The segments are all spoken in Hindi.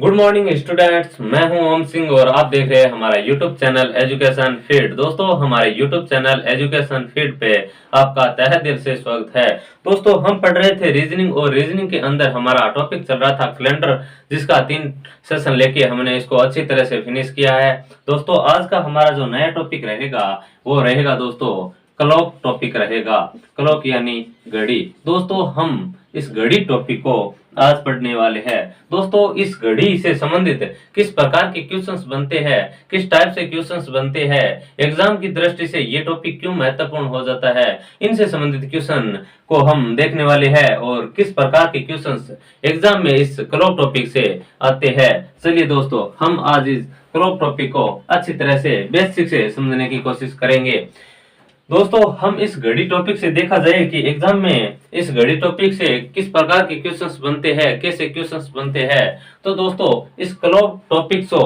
गुड मॉर्निंग स्टूडेंट्स, मैं हूं ओम सिंह और आप देख रहे हैं हमारा यूट्यूब चैनल एजुकेशन फीड। दोस्तों, हमारे यूट्यूब चैनल एजुकेशन फीड पे आपका तहे दिल से स्वागत है। दोस्तों, हम पढ़ रहे थे रीजनिंग और रीजनिंग के अंदर हमारा टॉपिक चल रहा था कैलेंडर, जिसका 3 सेशन लेके हमने इसको अच्छी तरह से फिनिश किया है। दोस्तों, आज का हमारा जो नया टॉपिक रहेगा वो रहेगा दोस्तों क्लॉक टॉपिक रहेगा। क्लॉक यानी घड़ी। दोस्तों, हम इस घड़ी टॉपिक को आज पढ़ने वाले हैं। दोस्तों, इस घड़ी से संबंधित किस प्रकार के क्वेश्चंस बनते हैं, किस टाइप से क्वेश्चंस बनते हैं, एग्जाम की दृष्टि से ये टॉपिक क्यों महत्वपूर्ण हो जाता है, इनसे संबंधित क्वेश्चन को हम देखने वाले हैं और किस प्रकार के क्वेश्चंस एग्जाम में इस क्लॉक टॉपिक से आते हैं। चलिए दोस्तों, हम आज इस क्लॉक टॉपिक को अच्छी तरह से बेसिक से समझने की कोशिश करेंगे। दोस्तों, हम इस घड़ी टॉपिक से देखा जाए कि एग्जाम में इस घड़ी टॉपिक से किस प्रकार के क्वेश्चंस बनते हैं, कैसे क्वेश्चंस बनते हैं। तो दोस्तों, इस क्लॉक टॉपिक से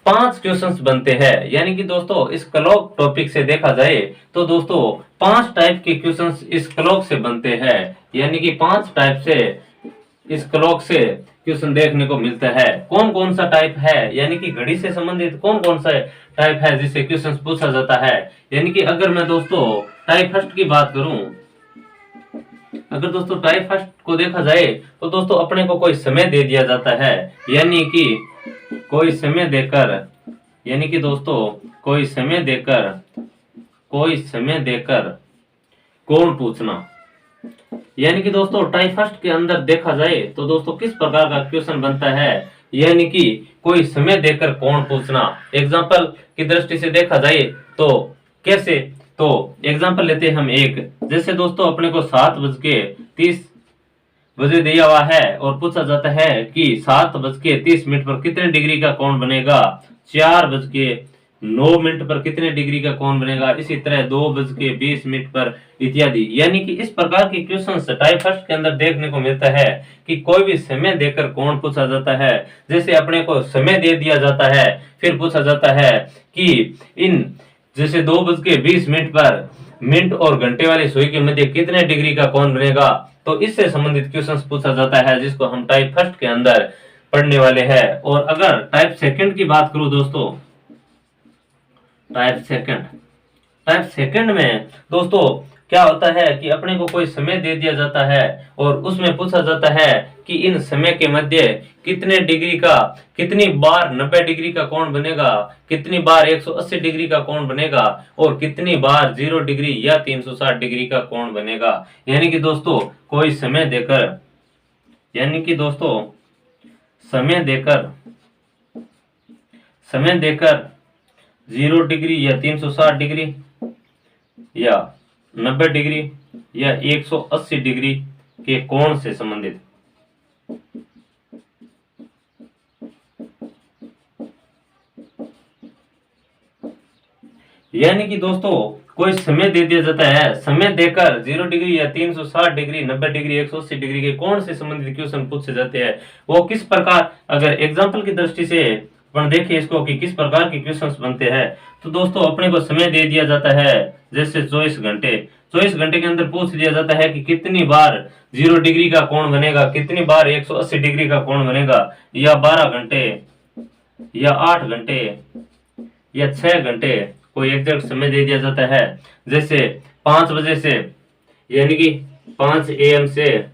5 क्वेश्चंस बनते हैं। यानी कि दोस्तों, इस क्लॉक टॉपिक से देखा जाए तो दोस्तों 5 टाइप के क्वेश्चंस इस क्लॉक से बनते हैं। यानी कि 5 टाइप से इस क्लॉक से क्वेश्चन देखने को मिलता है। कौन कौन सा टाइप है, यानी कि घड़ी से संबंधित कौन कौन सा टाइप है जिससे क्वेश्चन पूछा जाता है। यानी कि अगर मैं दोस्तों टाइप फर्स्ट की बात करूं, अगर दोस्तों टाइप फर्स्ट को देखा जाए तो दोस्तों अपने को कोई समय दे दिया जाता है। यानी कि कोई समय देकर, यानी कि दोस्तों कोई समय देकर कौन पूछना। यानी कि दोस्तों टाइप फर्स्ट के अंदर देखा जाए तो दोस्तों किस प्रकार का क्वेश्चन बनता है, यानी कि कोई समय देकर कौन पूछना। एग्जाम्पल की दृष्टि से देखा जाए तो कैसे, तो एग्जाम्पल लेते हैं हम एक। जैसे दोस्तों अपने को 7:30 दिया हुआ है और पूछा जाता है कि 7:30 पर कितने डिग्री का कोण बनेगा, 4:09 पर कितने डिग्री का कोण बनेगा, इसी तरह 2:20 पर इत्यादि। यानी कि इस प्रकार के क्वेश्चन टाइप फर्स्ट के अंदर देखने को मिलता है कि कोई भी समय देकर कोण पूछा जाता है। जैसे अपने को समय दे दिया जाता है, फिर पूछा जाता है कि इन जैसे 2:20 पर मिनट और घंटे वाली सुई के मध्य कितने डिग्री का कोण बनेगा। तो इससे संबंधित क्वेश्चन पूछा जाता है, जिसको हम टाइप फर्स्ट के अंदर पढ़ने वाले हैं। और अगर टाइप सेकंड की बात करूं दोस्तों, टाइप सेकंड में दोस्तों क्या होता है कि अपने को कोई समय दे दिया जाता है और उसमें पूछा जाता है कि इन समय के मध्य कितने डिग्री का, कितनी बार 90 डिग्री का कोण बनेगा, कितनी बार 180 डिग्री का कोण बनेगा और कितनी बार 0 डिग्री या 360 डिग्री का कोण बनेगा। यानी कि दोस्तों कोई समय देकर, यानी कि दोस्तों समय देकर 0 डिग्री या 360 डिग्री या 90 डिग्री या 180 डिग्री के कोण से संबंधित। यानी कि दोस्तों कोई समय दे दिया जाता है, समय देकर 0 डिग्री या 360 डिग्री, 90 डिग्री, 180 डिग्री के कोण से संबंधित क्वेश्चन पूछे जाते हैं। वो किस प्रकार, अगर एग्जाम्पल की दृष्टि से अपन देखें इसको कि किस प्रकार के क्वेश्चंस बनते हैं, तो दोस्तों अपने को समय दे दिया जाता है जैसे 24 घंटे के अंदर पूछ लिया जाता है कि कितनी बार 0 डिग्री का कोण बनेगा, कितनी बार 180 डिग्री का कोण बनेगा, या 12 घंटे या 8 घंटे या 6 घंटे, कोई एग्जैक्ट समय दे दिया जाता है। जैसे 5 बजे से, यानी कि 5 AM से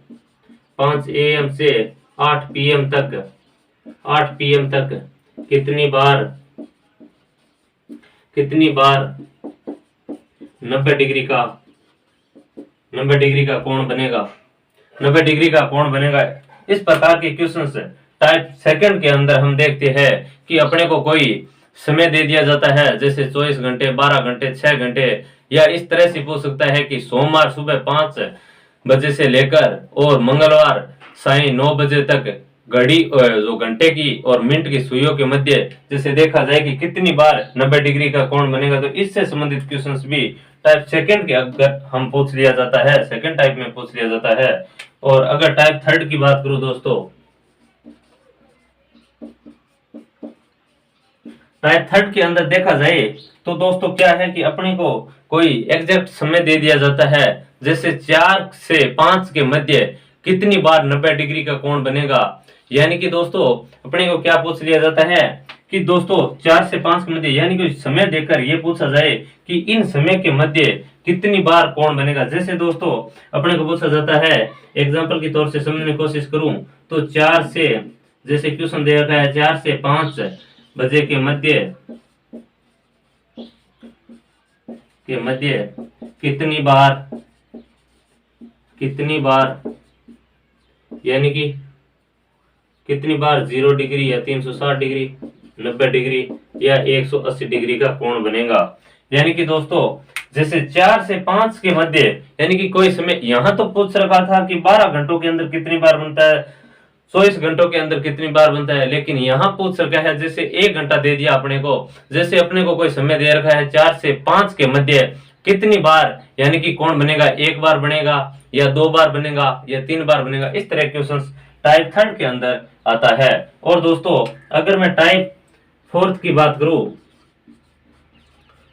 8 PM तक कितनी बार 90 डिग्री का कोण बनेगा, 90 डिग्री का कोण बनेगा। इस प्रकार के क्वेश्चंस टाइप सेकंड के अंदर हम देखते हैं कि अपने को कोई समय दे दिया जाता है जैसे 24 घंटे, 12 घंटे, 6 घंटे, या इस तरह से पूछ सकता है कि सोमवार सुबह 5 बजे से लेकर और मंगलवार साय 9 बजे तक घड़ी जो घंटे की और मिनट की सुइयों के मध्य जैसे देखा जाए कि कितनी बार 90 डिग्री का कोण बनेगा। तो इससे संबंधित क्वेश्चंस भी टाइप सेकंड के अगर हम पूछ लिया जाता है, सेकंड टाइप में पूछ लिया जाता है। और अगर टाइप थर्ड की बात करूं दोस्तों, टाइप थर्ड के अंदर देखा जाए तो दोस्तों क्या है कि अपने को कोई एग्जैक्ट समय दे दिया जाता है जैसे 4 से 5 के मध्य कितनी बार 90 डिग्री का कोण बनेगा, यानी कि दोस्तों अपने को क्या पूछ लिया जाता है कि दोस्तों 4 से 5 के मध्य यानी कि समय देकर ये पूछा जाए कि इन समय के मध्य कितनी बार कौन बनेगा। जैसे दोस्तों अपने को पूछा जाता है, एग्जांपल के तौर से समझने की कोशिश करूं तो 4 से, जैसे क्वेश्चन दे रखा है 4 से 5 बजे के मध्य कितनी बार यानी कि कितनी बार 0 डिग्री या 360 डिग्री, 90 डिग्री या 180 डिग्री का कोण बनेगा। यानी कि दोस्तों जैसे 4 से 5 के मध्य यानी कि कोई समय, यहां तो पूछ रखा था कि 12 घंटों के अंदर कितनी बार बनता है, 24 घंटों के अंदर कितनी बार बनता है, लेकिन यहाँ पूछ रखा है जैसे 1 घंटा दे दिया अपने को। जैसे अपने को कोई समय दे रखा है 4 से 5 के मध्य कितनी बार यानी कि कौन बनेगा, 1 बार बनेगा या 2 बार बनेगा या 3 बार बनेगा। इस तरह के क्वेश्चन टाइप 3 के अंदर आता है। और दोस्तों अगर मैं टाइप 4 की बात करूं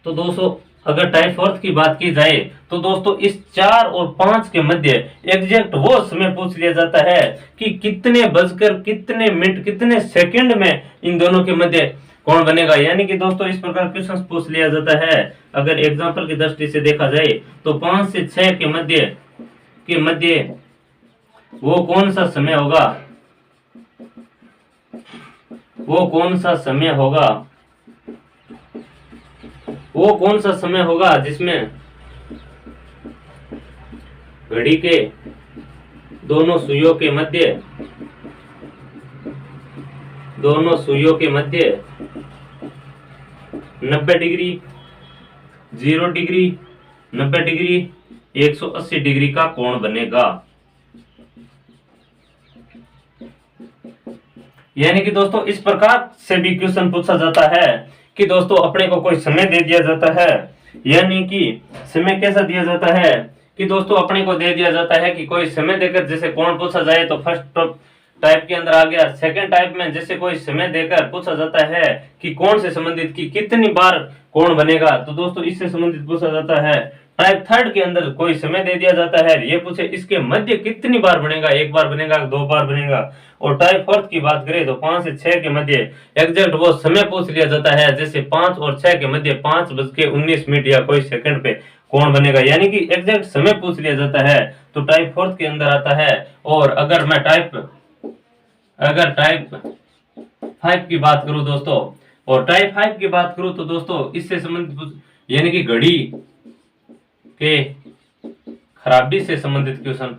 तो दोस्तों अगर टाइप 4 की बात की जाए तो दोस्तों इस 4 और 5 के मध्य एग्जैक्ट वो समय पूछ लिया जाता है कि कितने बजकर कितने मिनट कितने सेकंड में इन दोनों के मध्य कौन बनेगा। यानी कि दोस्तों इस प्रकार क्वेश्चन पूछ लिया जाता है। अगर एग्जांपल की दृष्टि से देखा जाए तो 5 से 6 के मध्य वो कौन सा समय होगा, वो कौन सा समय होगा जिसमें घड़ी के दोनों सुइयों के मध्य 90 डिग्री, 0 डिग्री, 90 डिग्री, 180 डिग्री का कोण बनेगा। यानी कि दोस्तों इस प्रकार से भी क्वेश्चन पूछा जाता है कि दोस्तों अपने को कोई समय दे दिया जाता है, यानी कि समय कैसा दिया जाता है कि दोस्तों अपने को दे दिया जाता है कि कोई समय देकर जैसे कोण पूछा जाए तो फर्स्ट टाइप के अंदर आ गया। सेकंड टाइप में जैसे कोई समय देकर पूछा जाता है कि कौन से संबंधित की कितनी बार कोण बनेगा, तो दोस्तों इससे संबंधित पूछा जाता है। टाइप 3 के अंदर कोई समय दे दिया जाता है, ये पूछे इसके मध्य कितनी बार बनेगा, 1 बार बनेगा, 2 बार बनेगा। और टाइप 4 की बात करें तो 5 से 6 के मध्य एग्जैक्ट वो समय पूछ लिया जाता है, जैसे 5 और 6 के मध्य 5:19 या कोई सेकंड पे कौन बनेगा, यानी कि एग्जैक्ट समय पूछ लिया जाता है। तो टाइप 4 के अंदर आता है। और अगर मैं टाइप 5 की बात करूं दोस्तों, और टाइप 5 की बात करूं तो दोस्तों इससे संबंधित यानी कि घड़ी के खराबी से संबंधित क्वेश्चन,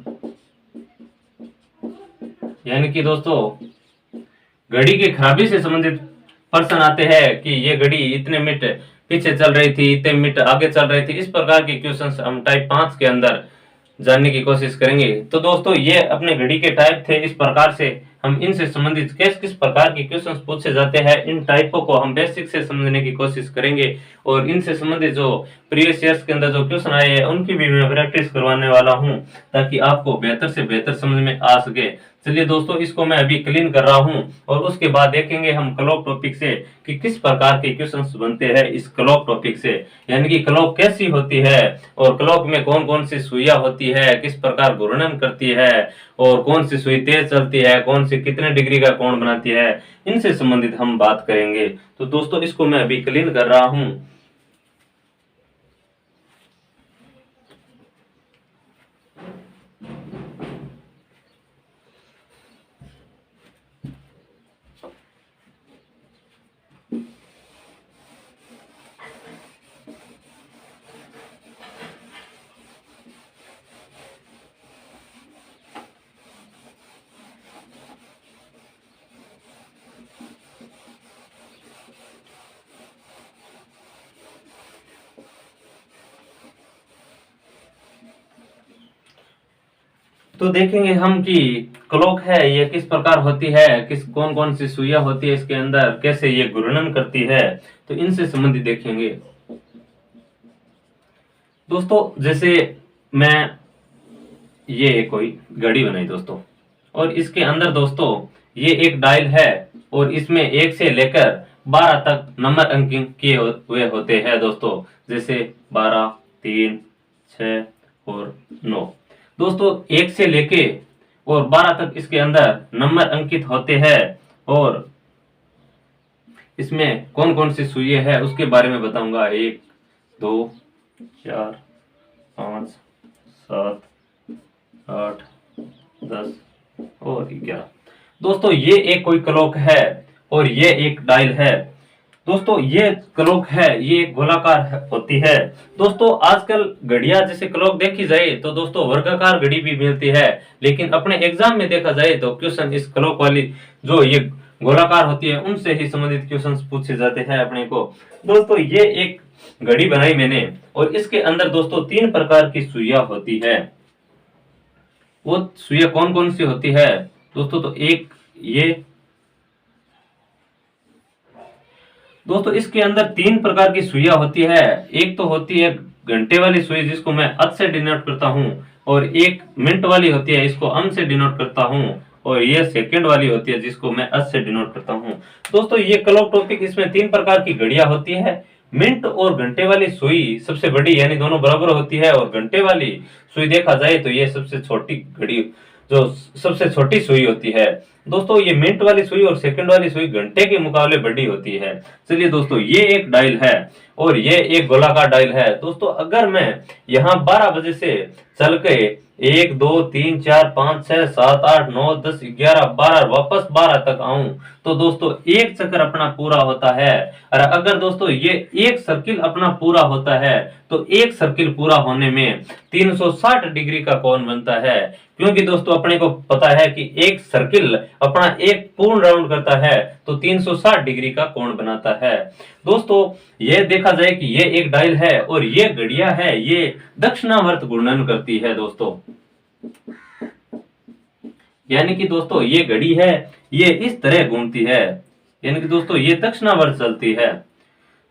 यानी कि दोस्तों घड़ी की खराबी से संबंधित प्रश्न आते हैं कि ये घड़ी इतने मिनट पीछे चल रही थी, इतने मिनट आगे चल रही थी। इस प्रकार के क्वेश्चन हम टाइप 5 के अंदर जानने की कोशिश करेंगे। तो दोस्तों ये अपने घड़ी के टाइप थे। इस प्रकार से हम इनसे संबंधित किस प्रकार के क्वेश्चंस पूछे जाते हैं, इन टाइपों को हम बेसिक से समझने की कोशिश करेंगे। और इनसे संबंधित जो प्रीवियस ईयर्स के अंदर जो क्वेश्चन आए हैं उनकी भी मैं प्रैक्टिस करवाने वाला हूं, ताकि आपको बेहतर से बेहतर समझ में आ सके। चलिए दोस्तों इसको मैं अभी क्लीन कर रहा हूं और उसके बाद देखेंगे हम क्लॉक टॉपिक से कि किस प्रकार के क्वेश्चंस बनते हैं इस क्लॉक टॉपिक से, यानी कि क्लॉक कैसी होती है और क्लॉक में कौन कौन सी सुइयां होती है, किस प्रकार घूर्णन करती है और कौन सी सुई तेज चलती है, कौन सी कितने डिग्री का कोण बनाती है, इनसे संबंधित हम बात करेंगे। तो दोस्तों इसको मैं अभी क्लीन कर रहा हूं। तो देखेंगे हम कि क्लॉक है ये किस प्रकार होती है, किस कौन कौन सी सुइयां होती है इसके अंदर, कैसे ये घूर्णन करती है, तो इनसे संबंधित देखेंगे। दोस्तों जैसे मैं ये कोई घड़ी बनाई दोस्तों, और इसके अंदर दोस्तों ये एक डायल है और इसमें 1 से लेकर 12 तक नंबर अंकित किए हुए होते हैं दोस्तों, जैसे 12, 3, 6 और 9। दोस्तों 1 से लेके और 12 तक इसके अंदर नंबर अंकित होते हैं। और इसमें कौन कौन सी सुइयां है उसके बारे में बताऊंगा। 1 2 4 5 7 8 10 और 11। दोस्तों ये एक कोई क्लॉक है और ये एक डायल है। दोस्तों ये क्लॉक है, ये एक गोलाकार होती है। दोस्तों आजकल घड़ियां जैसे क्लॉक देखी जाए तो दोस्तों वर्गाकार घड़ी भी मिलती है, लेकिन अपने एग्जाम में देखा जाए तो क्वेश्चन इस क्लॉक वाली जो ये गोलाकार होती है उनसे ही संबंधित क्वेश्चंस पूछे जाते हैं अपने को। दोस्तों ये एक घड़ी बनाई मैंने और इसके अंदर दोस्तों 3 प्रकार की सुइयां होती है। वो सुइयां कौन कौन सी होती है दोस्तों? तो एक ये दोस्तों इसके अंदर 3 प्रकार की सुइयां होती है। एक तो होती है घंटे वाली सुई जिसको मैं अच से डिनोट करता हूं, और एक मिनट वाली होती है इसको अम से डिनोट करता हूं, और ये सेकंड वाली होती है जिसको मैं अच से डिनोट करता हूं। दोस्तों ये क्लॉक टॉपिक, इसमें 3 प्रकार की घड़ियां होती है। मिनट और घंटे वाली सुई सबसे बड़ी यानी दोनों बराबर होती है, और घंटे वाली सुई देखा जाए तो ये सबसे छोटी घड़ी जो सबसे छोटी सुई होती है। दोस्तों ये मिनट वाली सुई और सेकंड वाली सुई घंटे के मुकाबले बड़ी होती है। चलिए दोस्तों ये एक डायल है और ये एक गोलाकार डायल है। दोस्तों अगर मैं यहाँ 12 बजे से चल के 1 2 3 4 5 6 7 8 9 10 11 12 वापस 12 तक आऊं तो दोस्तों एक चक्कर अपना पूरा होता है। और अगर दोस्तों ये एक सर्किल अपना पूरा होता है तो एक सर्किल पूरा होने में 360 डिग्री का कोण बनता है, क्योंकि दोस्तों अपने को पता है कि एक सर्किल अपना एक पूर्ण राउंड करता है तो 360 डिग्री का कोण बनाता है। दोस्तों ये देखा जाए कि ये एक डायल है और ये घड़ियां है, ये दक्षिणावर्त घूर्णन करती है दोस्तों। यानी कि दोस्तों ये घड़ी है, ये इस तरह घूमती है, यानी कि दोस्तों ये दक्षिणावर्त चलती है।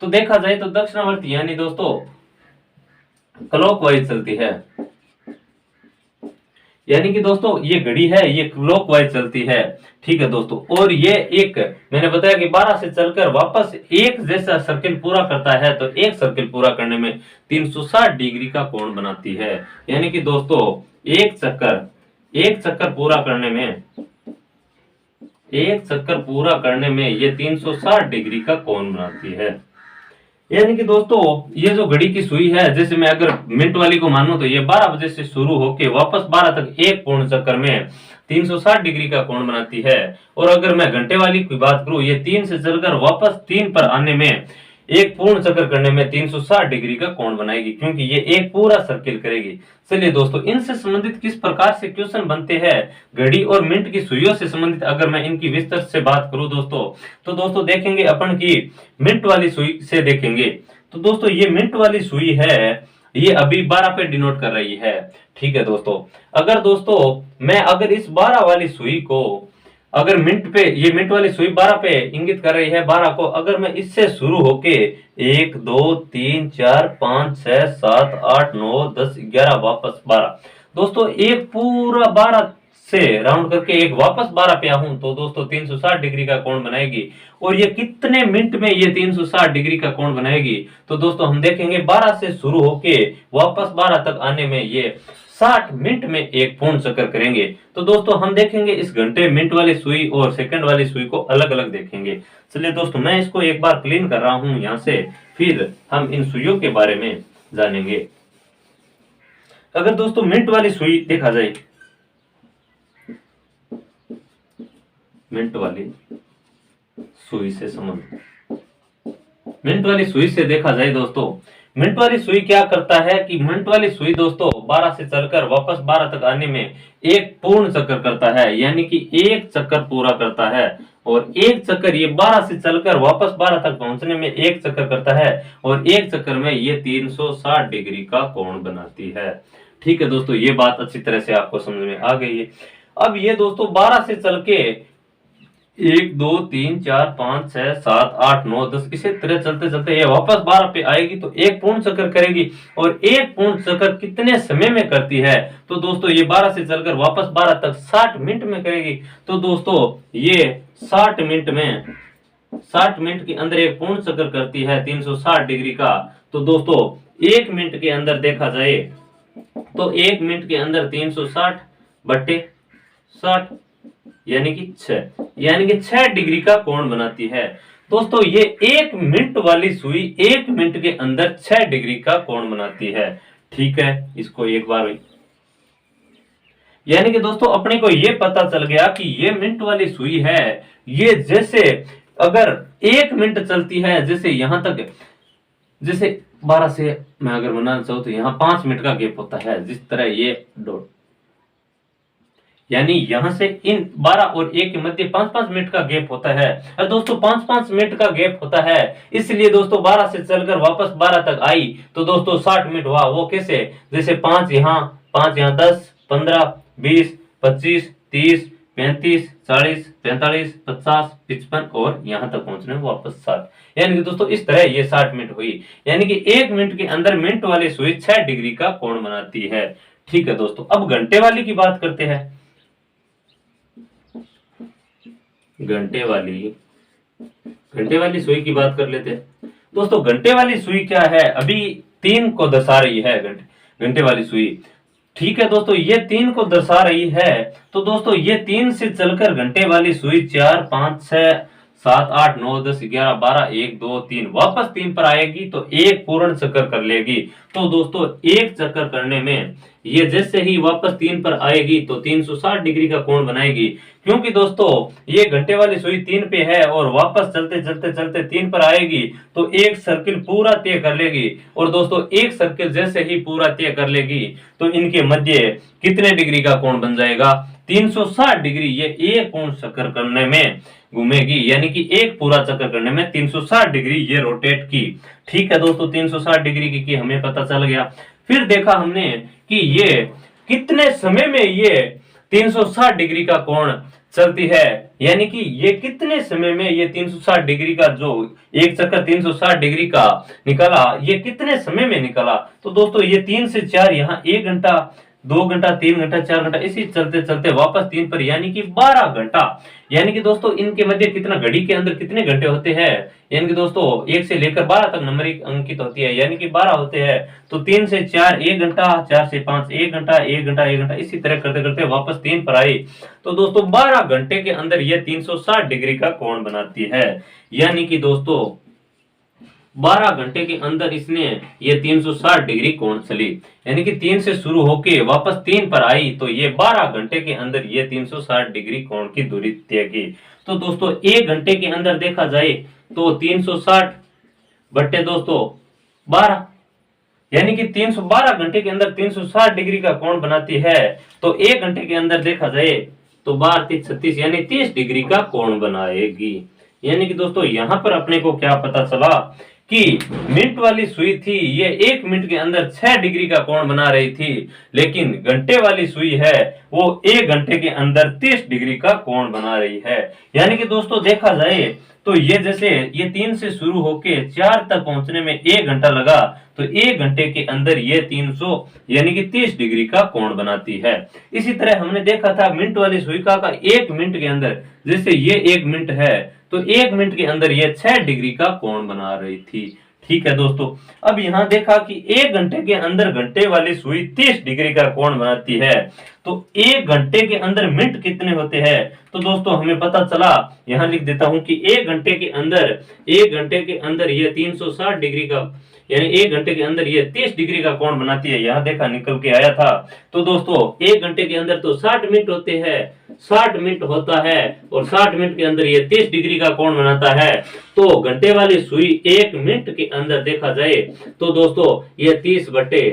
तो देखा जाए तो दक्षिणावर्त यानी दोस्तों क्लॉकवाइज चलती है, यानी कि दोस्तों ये घड़ी है ये क्लॉकवाइज चलती है। ठीक है दोस्तों, और ये एक मैंने बताया कि 12 से चलकर वापस एक जैसा सर्किल पूरा करता है, तो एक सर्किल पूरा करने में 360 डिग्री का कोण बनाती है। यानी कि दोस्तों एक चक्कर पूरा करने में ये 360 डिग्री का कोण बनाती है। यानी कि दोस्तों ये जो घड़ी की सुई है, जैसे मैं अगर मिनट वाली को मानूं तो ये 12 बजे से शुरू होके वापस 12 तक एक पूर्ण चक्कर में 360 डिग्री का कोण बनाती है। और अगर मैं घंटे वाली की बात करूं, ये 3 से चलकर वापस 3 पर आने में एक पूर्ण चक्कर करने में 360 डिग्री का कोण बनाएगी, क्योंकि ये एक पूरा सर्किल करेगी। चलिए दोस्तों इनसे संबंधित किस प्रकार से क्वेश्चन बनते हैं घड़ी और मिनट की सुइयों से संबंधित, अगर मैं इनकी विस्तार से बात करूं दोस्तों, तो दोस्तों देखेंगे अपन की मिनट वाली सुई से देखेंगे। तो दोस्तों ये मिनट वाली सुई है, ये अभी 12 पे डिनोट कर रही है। ठीक है दोस्तों, अगर दोस्तों मैं अगर इस 12 वाली सुई को अगर मिनट पे, ये मिनट वाली सुई 12 पे इंगित कर रही है 12 को, अगर मैं इससे शुरू होके 1 2 3 4 5 6 7 8 9 10 11 वापस 12, दोस्तों एक पूरा 12 से राउंड करके एक वापस 12 पे आऊं तो दोस्तों 360 डिग्री का कोण बनाएगी। और ये कितने मिनट में ये 360 डिग्री का कोण बनाएगी, तो दोस्तों हम देखेंगे 12 से शुरू होके वापस 12 तक आने में ये 60 मिनट में एक पूर्ण चक्कर करेंगे। तो दोस्तों हम देखेंगे इस घंटे मिनट वाली सुई और सेकंड वाली सुई को अलग अलग देखेंगे। चलिए दोस्तों मैं इसको एक बार क्लीन कर रहा हूं यहाँ से, फिर हम इन सुइयों के बारे में जानेंगे। अगर दोस्तों मिनट वाली सुई देखा जाए, मिनट वाली सुई से संबंध, मिनट वाली सुई से देखा जाए दोस्तों, मिनट वाली सुई क्या करता है कि मिनट वाली सुई दोस्तों 12 से चलकर वापस 12 तक आने में एक पूर्ण चक्कर करता है, यानी कि एक चक्कर पूरा करता है। और एक चक्कर ये 12 से चलकर वापस 12 तक पहुंचने में एक चक्कर करता है, और एक चक्कर में ये 360 डिग्री का कोण बनाती है। ठीक है दोस्तों, ये बात अच्छी तरह से आपको समझ में आ गई है। अब ये दोस्तों 12 से चल के 1 2 3 4 5 6 7 8 9 10 इसी तरह चलते चलते ये वापस 12 पे आएगी तो एक पूर्ण चक्कर करेगी। और एक पूर्ण चक्कर कितने समय में करती है, तो दोस्तों ये 12 से चलकर वापस 12 तक 60 मिनट में करेगी। तो दोस्तों ये 60 मिनट के अंदर एक पूर्ण चक्कर करती है 360 डिग्री का। तो दोस्तों 1 मिनट के अंदर देखा जाए तो 1 मिनट के अंदर 360 बट्टे 60 यानी कि 6, यानी कि 6 डिग्री का कोण बनाती है। दोस्तों ये 1 मिनट वाली सुई 1 मिनट के अंदर 6 डिग्री का कोण बनाती है। ठीक है, इसको एक बार, यानी कि दोस्तों अपने को ये पता चल गया कि ये मिनट वाली सुई है, ये जैसे अगर 1 मिनट चलती है, जैसे यहां तक, जैसे 12 से मैं अगर बनाना चाहूं तो यहाँ 5 मिनट का गैप होता है, जिस तरह ये डॉट, यानी यहां से इन 12 और 1 के मध्य 5-5 मिनट का गैप होता है। और दोस्तों 5-5 मिनट का गैप होता है, इसलिए दोस्तों 12 से चलकर वापस 12 तक आई तो दोस्तों 60 मिनट हुआ। वो कैसे, जैसे 5 यहाँ 10 15 20 25 30 35 40 45 50 55 और यहां तक पहुंचने वापस 60, यानी कि दोस्तों इस तरह ये 60 मिनट हुई। यानी कि 1 मिनट के अंदर मिनट वाली सुई 6 डिग्री का कोण बनाती है। ठीक है दोस्तों, अब घंटे वाली की बात करते हैं। घंटे वाली सुई की बात कर लेते हैं। दोस्तों घंटे वाली सुई क्या है, अभी 3 को दर्शा रही है घंटे वाली सुई। ठीक है दोस्तों, ये 3 को दर्शा रही है, तो दोस्तों ये 3 से चलकर घंटे वाली सुई 4 5 6 7 8 9 10 11 12 1 2 3 वापस 3 पर आएगी तो एक पूर्ण चक्कर कर लेगी। तो दोस्तों एक चक्कर करने में ये जैसे ही वापस 3 पर आएगी तो 360 डिग्री का कोण बनाएगी। क्योंकि दोस्तों ये घंटे वाली सुई 3 पे है और वापस चलते चलते चलते 3 पर आएगी तो एक सर्किल पूरा तय कर लेगी। और दोस्तों एक सर्किल जैसे ही पूरा तय कर लेगी तो इनके मध्य कितने डिग्री का कोण बन जाएगा, 360 डिग्री। ये एक पूर्ण चक्कर करने में घूमेगी, यानी कि एक पूरा चक्कर करने में 360 डिग्री ये रोटेट की। ठीक है दोस्तों, 360 डिग्री की हमें पता चल गया। फिर देखा हमने कि ये कितने समय में ये 360 डिग्री का कोण चलती है, यानी कि ये कितने समय में ये 360 डिग्री का जो एक चक्कर 360 डिग्री का निकला, ये कितने समय में निकला। तो दोस्तों ये 3 से 4 यहाँ 1 घंटा 2 घंटा 3 घंटा 4 घंटा इसी चलते चलते वापस 3 पर, यानी कि 12 घंटा। यानी कि दोस्तों इनके मध्य कितना, घड़ी के अंदर कितने घंटे होते हैं, यानी कि दोस्तों 1 से लेकर 12 तक नंबर अंकित होती है, यानी कि 12 होते हैं। तो 3 से 4 1 घंटा, 4 से 5 1 घंटा 1 घंटा 1 घंटा इसी तरह करते करते वापस 3 पर आई। तो दोस्तों 12 घंटे के अंदर यह 360 डिग्री का कोण बनाती है। यानी कि दोस्तों 12 घंटे के अंदर इसने ये 360 डिग्री कोण चली, यानी कि 3 से शुरू होके वापस 3 पर आई तो ये 12 घंटे के अंदर ये 360 डिग्री कोण की दूरी तय की। तो दोस्तों 1 घंटे के अंदर देखा जाए तो 360 बट्टे दोस्तों 12, यानी कि 312 घंटे के अंदर 360 डिग्री का कोण बनाती है। तो 1 घंटे के अंदर देखा जाए तो 12 3 36 यानी 30 डिग्री का कोण बनाएगी। यानी कि दोस्तों यहाँ पर अपने को क्या पता चला कि मिनट वाली सुई थी ये 1 मिनट के अंदर 6 डिग्री का कोण बना रही थी, लेकिन घंटे वाली सुई है वो 1 घंटे के अंदर 30 डिग्री का कोण बना रही है। यानी कि दोस्तों देखा जाए तो ये जैसे ये 3 से शुरू होके 4 तक पहुंचने में 1 घंटा लगा, तो 1 घंटे के अंदर ये 300 यानी कि 30 डिग्री का कोण बनाती है। इसी तरह हमने देखा था मिनट वाली सुई का 1 मिनट के अंदर, जैसे ये 1 मिनट है तो 1 मिनट के अंदर ये 6 डिग्री का कोण बना रही थी। ठीक है दोस्तों, अब यहाँ देखा कि 1 घंटे के अंदर घंटे वाली सुई 30 डिग्री का कोण बनाती है, तो 1 घंटे के अंदर मिनट कितने होते हैं। तो दोस्तों हमें पता चला, यहाँ लिख देता हूं कि 1 घंटे के अंदर ये 360 डिग्री का, यानी 1 घंटे के अंदर ये 30 डिग्री का कोण बनाती है। यहाँ देखा निकल के आया था। तो दोस्तों 1 घंटे के अंदर तो 60 मिनट होते हैं, 60 मिनट होता है और 60 मिनट के अंदर ये 30 डिग्री का कोण बनाता है। तो घंटे वाली सुई 1 मिनट के अंदर देखा जाए तो दोस्तों ये 30 बटे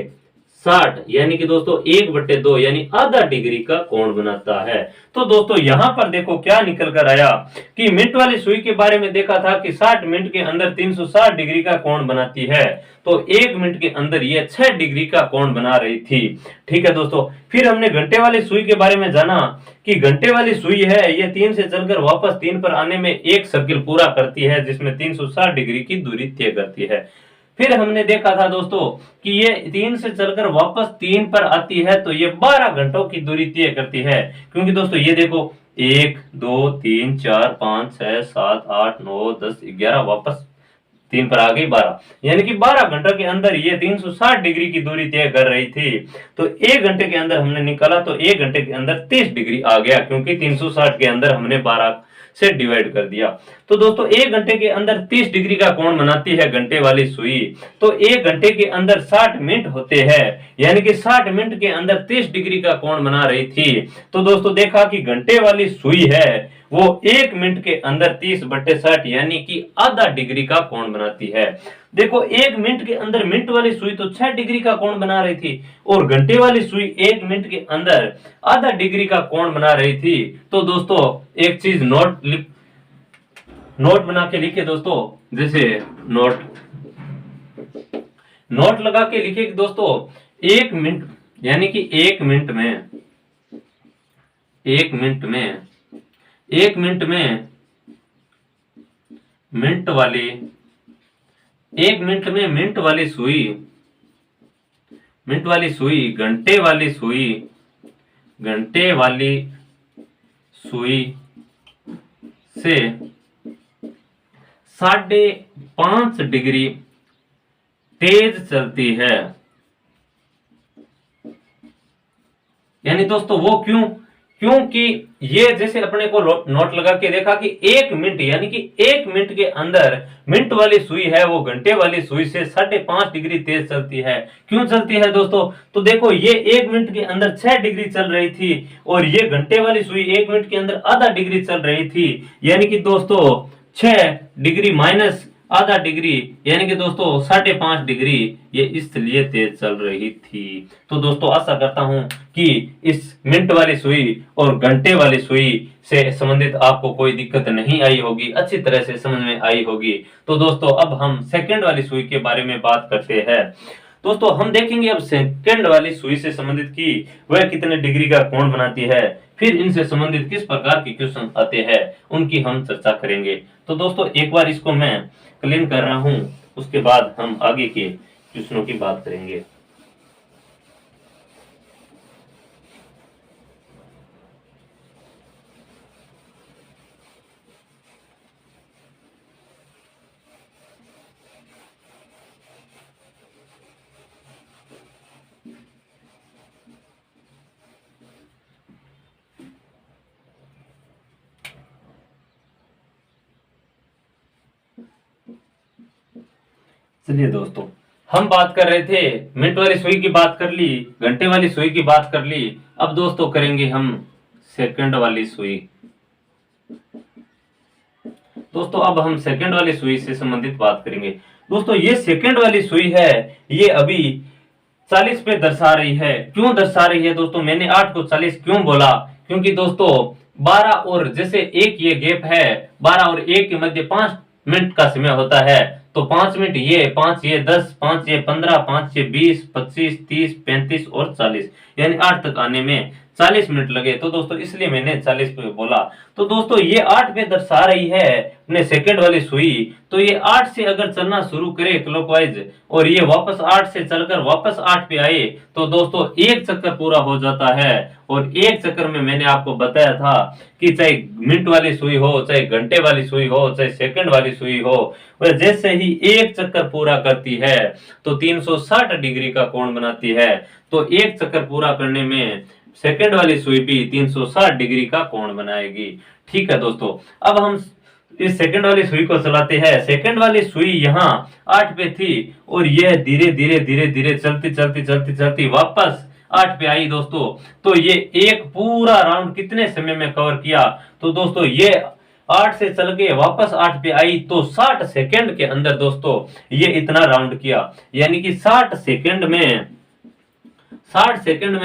60 यानी कि दोस्तों 1/2 यानी आधा डिग्री का कोण बनाता है। तो दोस्तों यहाँ पर देखो क्या निकल कर आया कि मिनट वाली सुई के बारे में देखा था कि 60 मिनट के अंदर 360 डिग्री का कोण बनाती है, तो 1 मिनट के अंदर ये 6 डिग्री का कोण बना रही थी। ठीक है दोस्तों, फिर हमने घंटे वाली सुई के बारे में जाना कि घंटे वाली सुई है ये 3 से चलकर वापस 3 पर आने में एक सर्किल पूरा करती है, जिसमें 360 डिग्री की दूरी तय करती है। फिर हमने देखा था दोस्तों कि ये 3 से चलकर वापस 3 पर आती है तो ये 12 घंटों की दूरी तय करती है। क्योंकि दोस्तों ये देखो 1 2 3 4 5 6 7 8 9 10 11 वापस 3 पर आ गई 12, यानी कि 12 घंटों के अंदर ये 360 डिग्री की दूरी तय कर रही थी। तो 1 घंटे के अंदर हमने निकाला तो 1 घंटे के अंदर 30 डिग्री आ गया, क्योंकि 360 के अंदर हमने 12 से डिवाइड कर दिया। तो दोस्तों 1 घंटे के अंदर 30 डिग्री का कोण बनाती है घंटे वाली सुई। तो 1 घंटे के अंदर 60 मिनट होते हैं, यानी कि 60 मिनट के अंदर 30 डिग्री का कोण बना रही थी। तो दोस्तों देखा कि घंटे वाली सुई है वो 1 मिनट के अंदर 30/60 यानी कि आधा डिग्री का कोण बनाती है। देखो 1 मिनट के अंदर मिनट वाली सुई तो 6 डिग्री का कोण बना रही थी, और घंटे वाली सुई 1 मिनट के अंदर आधा डिग्री का कोण बना रही थी। तो दोस्तों एक चीज नोट बना के लिखे दोस्तों, जैसे नोट लगा के लिखे कि दोस्तों 1 मिनट यानी कि 1 मिनट में 1 मिनट में मिनट वाली 1 मिनट में मिनट वाली सुई घंटे वाली सुई से 5.5 डिग्री तेज चलती है। यानी दोस्तों वो क्योंकि ये जैसे अपने को नोट लगा के देखा कि 1 मिनट यानी कि 1 मिनट के अंदर मिनट वाली सुई है वो घंटे वाली सुई से 5.5 डिग्री तेज चलती है। क्यों चलती है दोस्तों? तो देखो ये 1 मिनट के अंदर 6 डिग्री चल रही थी, और ये घंटे वाली सुई 1 मिनट के अंदर आधा डिग्री चल रही थी, यानी कि दोस्तों 6 डिग्री माइनस आधा डिग्री यानी कि दोस्तों 5.5 डिग्री ये इसलिए तेज चल रही थी। तो दोस्तों आशा करता हूं कि इस मिनट वाली सुई और घंटे वाली सुई से संबंधित आपको कोई दिक्कत नहीं आई होगी, अच्छी तरह से समझ में आई होगी। तो दोस्तों अब हम सेकंड वाली सुई के बारे में बात करते हैं। दोस्तों हम देखेंगे अब सेकंड वाली सुई से संबंधित की वह कितने डिग्री का कोण बनाती है, फिर इनसे संबंधित किस प्रकार के क्वेश्चन आते हैं उनकी हम चर्चा करेंगे। तो दोस्तों एक बार इसको मैं क्लीन कर रहा हूं, उसके बाद हम आगे के क्वेश्चनों की बात करेंगे। चलिए दोस्तों हम बात कर रहे थे मिनट वाली सुई की बात कर ली, घंटे वाली सुई की बात कर ली। अब दोस्तों करेंगे हम सेकंड वाली सुई। दोस्तों अब हम सेकंड वाली सुई से संबंधित बात करेंगे। दोस्तों ये सेकंड वाली सुई है, ये अभी 40 पे दर्शा रही है। क्यों दर्शा रही है दोस्तों? मैंने 8 को 40 क्यों बोला? क्योंकि दोस्तों 12 और जैसे एक ये गैप है, 12 और 1 के मध्य 5 मिनट का समय होता है। तो 5 मिनट ये 5 ये 10 5 ये 15 5 ये 20 25 30 35 और 40 यानी 8 तक आने में 40 मिनट लगे। तो दोस्तों इसलिए मैंने 40 पे बोला। तो दोस्तों ये 8 पे दर्शा रही है अपने सेकंड वाली सुई। तो ये 8 से अगर चलना शुरू करे क्लॉकवाइज और ये वापस 8 से चलकर वापस 8 पे आए तो दोस्तों एक चक्कर पूरा हो जाता है। और एक चक्कर में मैंने आपको बताया था कि चाहे मिनट वाली सुई हो, चाहे घंटे वाली सुई हो, चाहे सेकंड वाली सुई हो, वह जैसे ही एक चक्कर पूरा करती है तो 360 डिग्री का कोण बनाती है। तो एक चक्कर पूरा करने में सेकंड वाली सुई भी 360 डिग्री का कोण बनाएगी। ठीक है दोस्तों, अब हम इस सेकंड वाली सुई को चलाते हैं। सेकंड वाली सुई यहाँ 8 पे थी और यह धीरे धीरे धीरे धीरे चलती वापस 8 पे आई दोस्तों। तो ये एक पूरा राउंड कितने समय में कवर किया? तो दोस्तों ये 8 से चल के वापस 8 पे आई तो 60 सेकंड के अंदर दोस्तों ये इतना राउंड किया। यानी कि 60 सेकंड में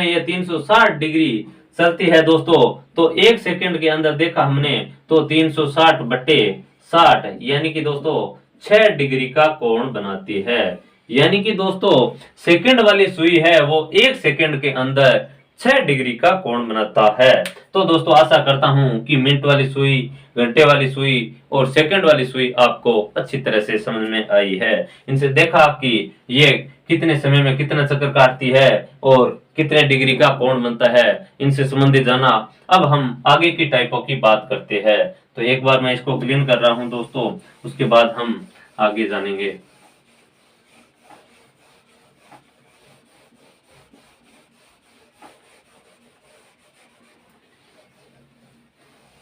ये 360 डिग्री चलती है दोस्तों। तो 1 सेकंड के अंदर देखा हमने तो 360/60 यानी कि दोस्तों 6 डिग्री का कोण बनाती है। यानी कि दोस्तों सेकंड वाली सुई है वो 1 सेकंड के अंदर 6 डिग्री का कोण बनाता है। तो दोस्तों आशा करता हूं कि मिनट वाली सुई, घंटे वाली सुई और सेकंड वाली सुई आपको अच्छी तरह से समझ में आई है। इनसे देखा कि ये कितने समय में कितना चक्कर काटती है और कितने डिग्री का कोण बनता है, इनसे संबंधित जाना। अब हम आगे की टाइपों की बात करते हैं। तो एक बार मैं इसको क्लीन कर रहा हूं दोस्तों, उसके बाद हम आगे जानेंगे।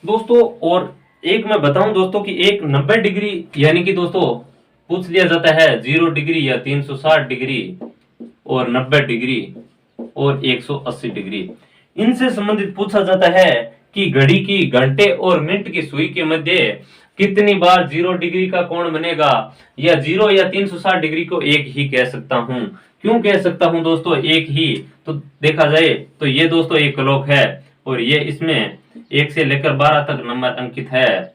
दोस्तों और एक मैं बताऊं दोस्तों कि एक 90 डिग्री यानी कि दोस्तों पूछ लिया जाता है 0 डिग्री या 360 डिग्री और 90 डिग्री और 180 डिग्री, इनसे संबंधित पूछा जाता है कि घड़ी की घंटे और मिनट की सुई के मध्य कितनी बार 0 डिग्री का कोण बनेगा, या 0 या 360 डिग्री को एक ही कह सकता हूं। क्यों कह सकता हूं दोस्तों एक ही, तो देखा जाए तो ये दोस्तों एक क्लॉक है और ये इसमें 1 से लेकर 12 तक नंबर अंकित है,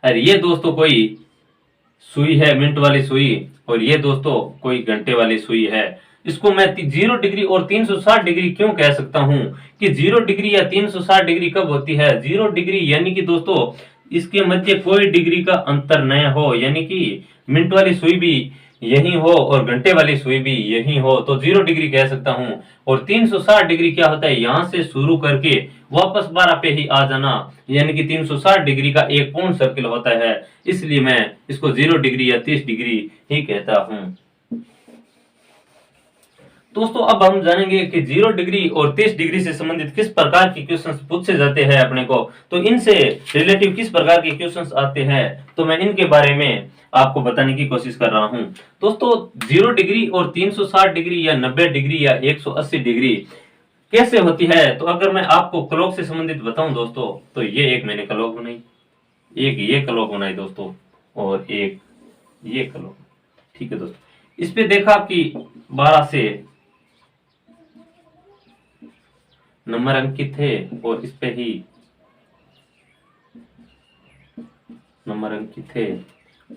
और ये दोस्तों कोई सुई है मिनट वाली सुई, और ये दोस्तों कोई घंटे वाली सुई है। इसको मैं 0 डिग्री और 360 डिग्री क्यों कह सकता हूं कि 0 डिग्री या 360 डिग्री कब होती है? 0 डिग्री यानी कि दोस्तों इसके मध्य कोई डिग्री का अंतर न हो, यानी कि मिनट वाली सुई भी यही हो और घंटे वाली सुई भी यही हो, तो 0 डिग्री कह सकता हूं। और 360 डिग्री क्या होता है? यहां से शुरू करके वापस 12 पे ही आ जाना, यानी कि 360 डिग्री का एक पूर्ण सर्किल होता है, इसलिए मैं इसको 0 डिग्री या 30 डिग्री ही कहता हूं। दोस्तों अब हम जानेंगे कि 0 डिग्री और 30 डिग्री से संबंधित किस प्रकार के क्वेश्चंस पूछे जाते हैं अपने को, तो इनसे रिलेटिव किस प्रकार के क्वेश्चंस आते हैं, तो मैं इनके बारे में आपको बताने की कोशिश कर रहा हूं। दोस्तों 0 डिग्री और 360 डिग्री या 90 डिग्री या 180 डिग्री कैसे होती है, तो अगर मैं आपको क्लॉक से संबंधित बताऊं दोस्तों, तो ये एक मैंने क्लॉक बनाई, एक ये क्लॉक बनाई दोस्तों, और एक ये क्लॉक। ठीक है दोस्तों, इस पे देखा कि 12 से नंबर अंकित थे और इस पे ही नंबर अंकित थे,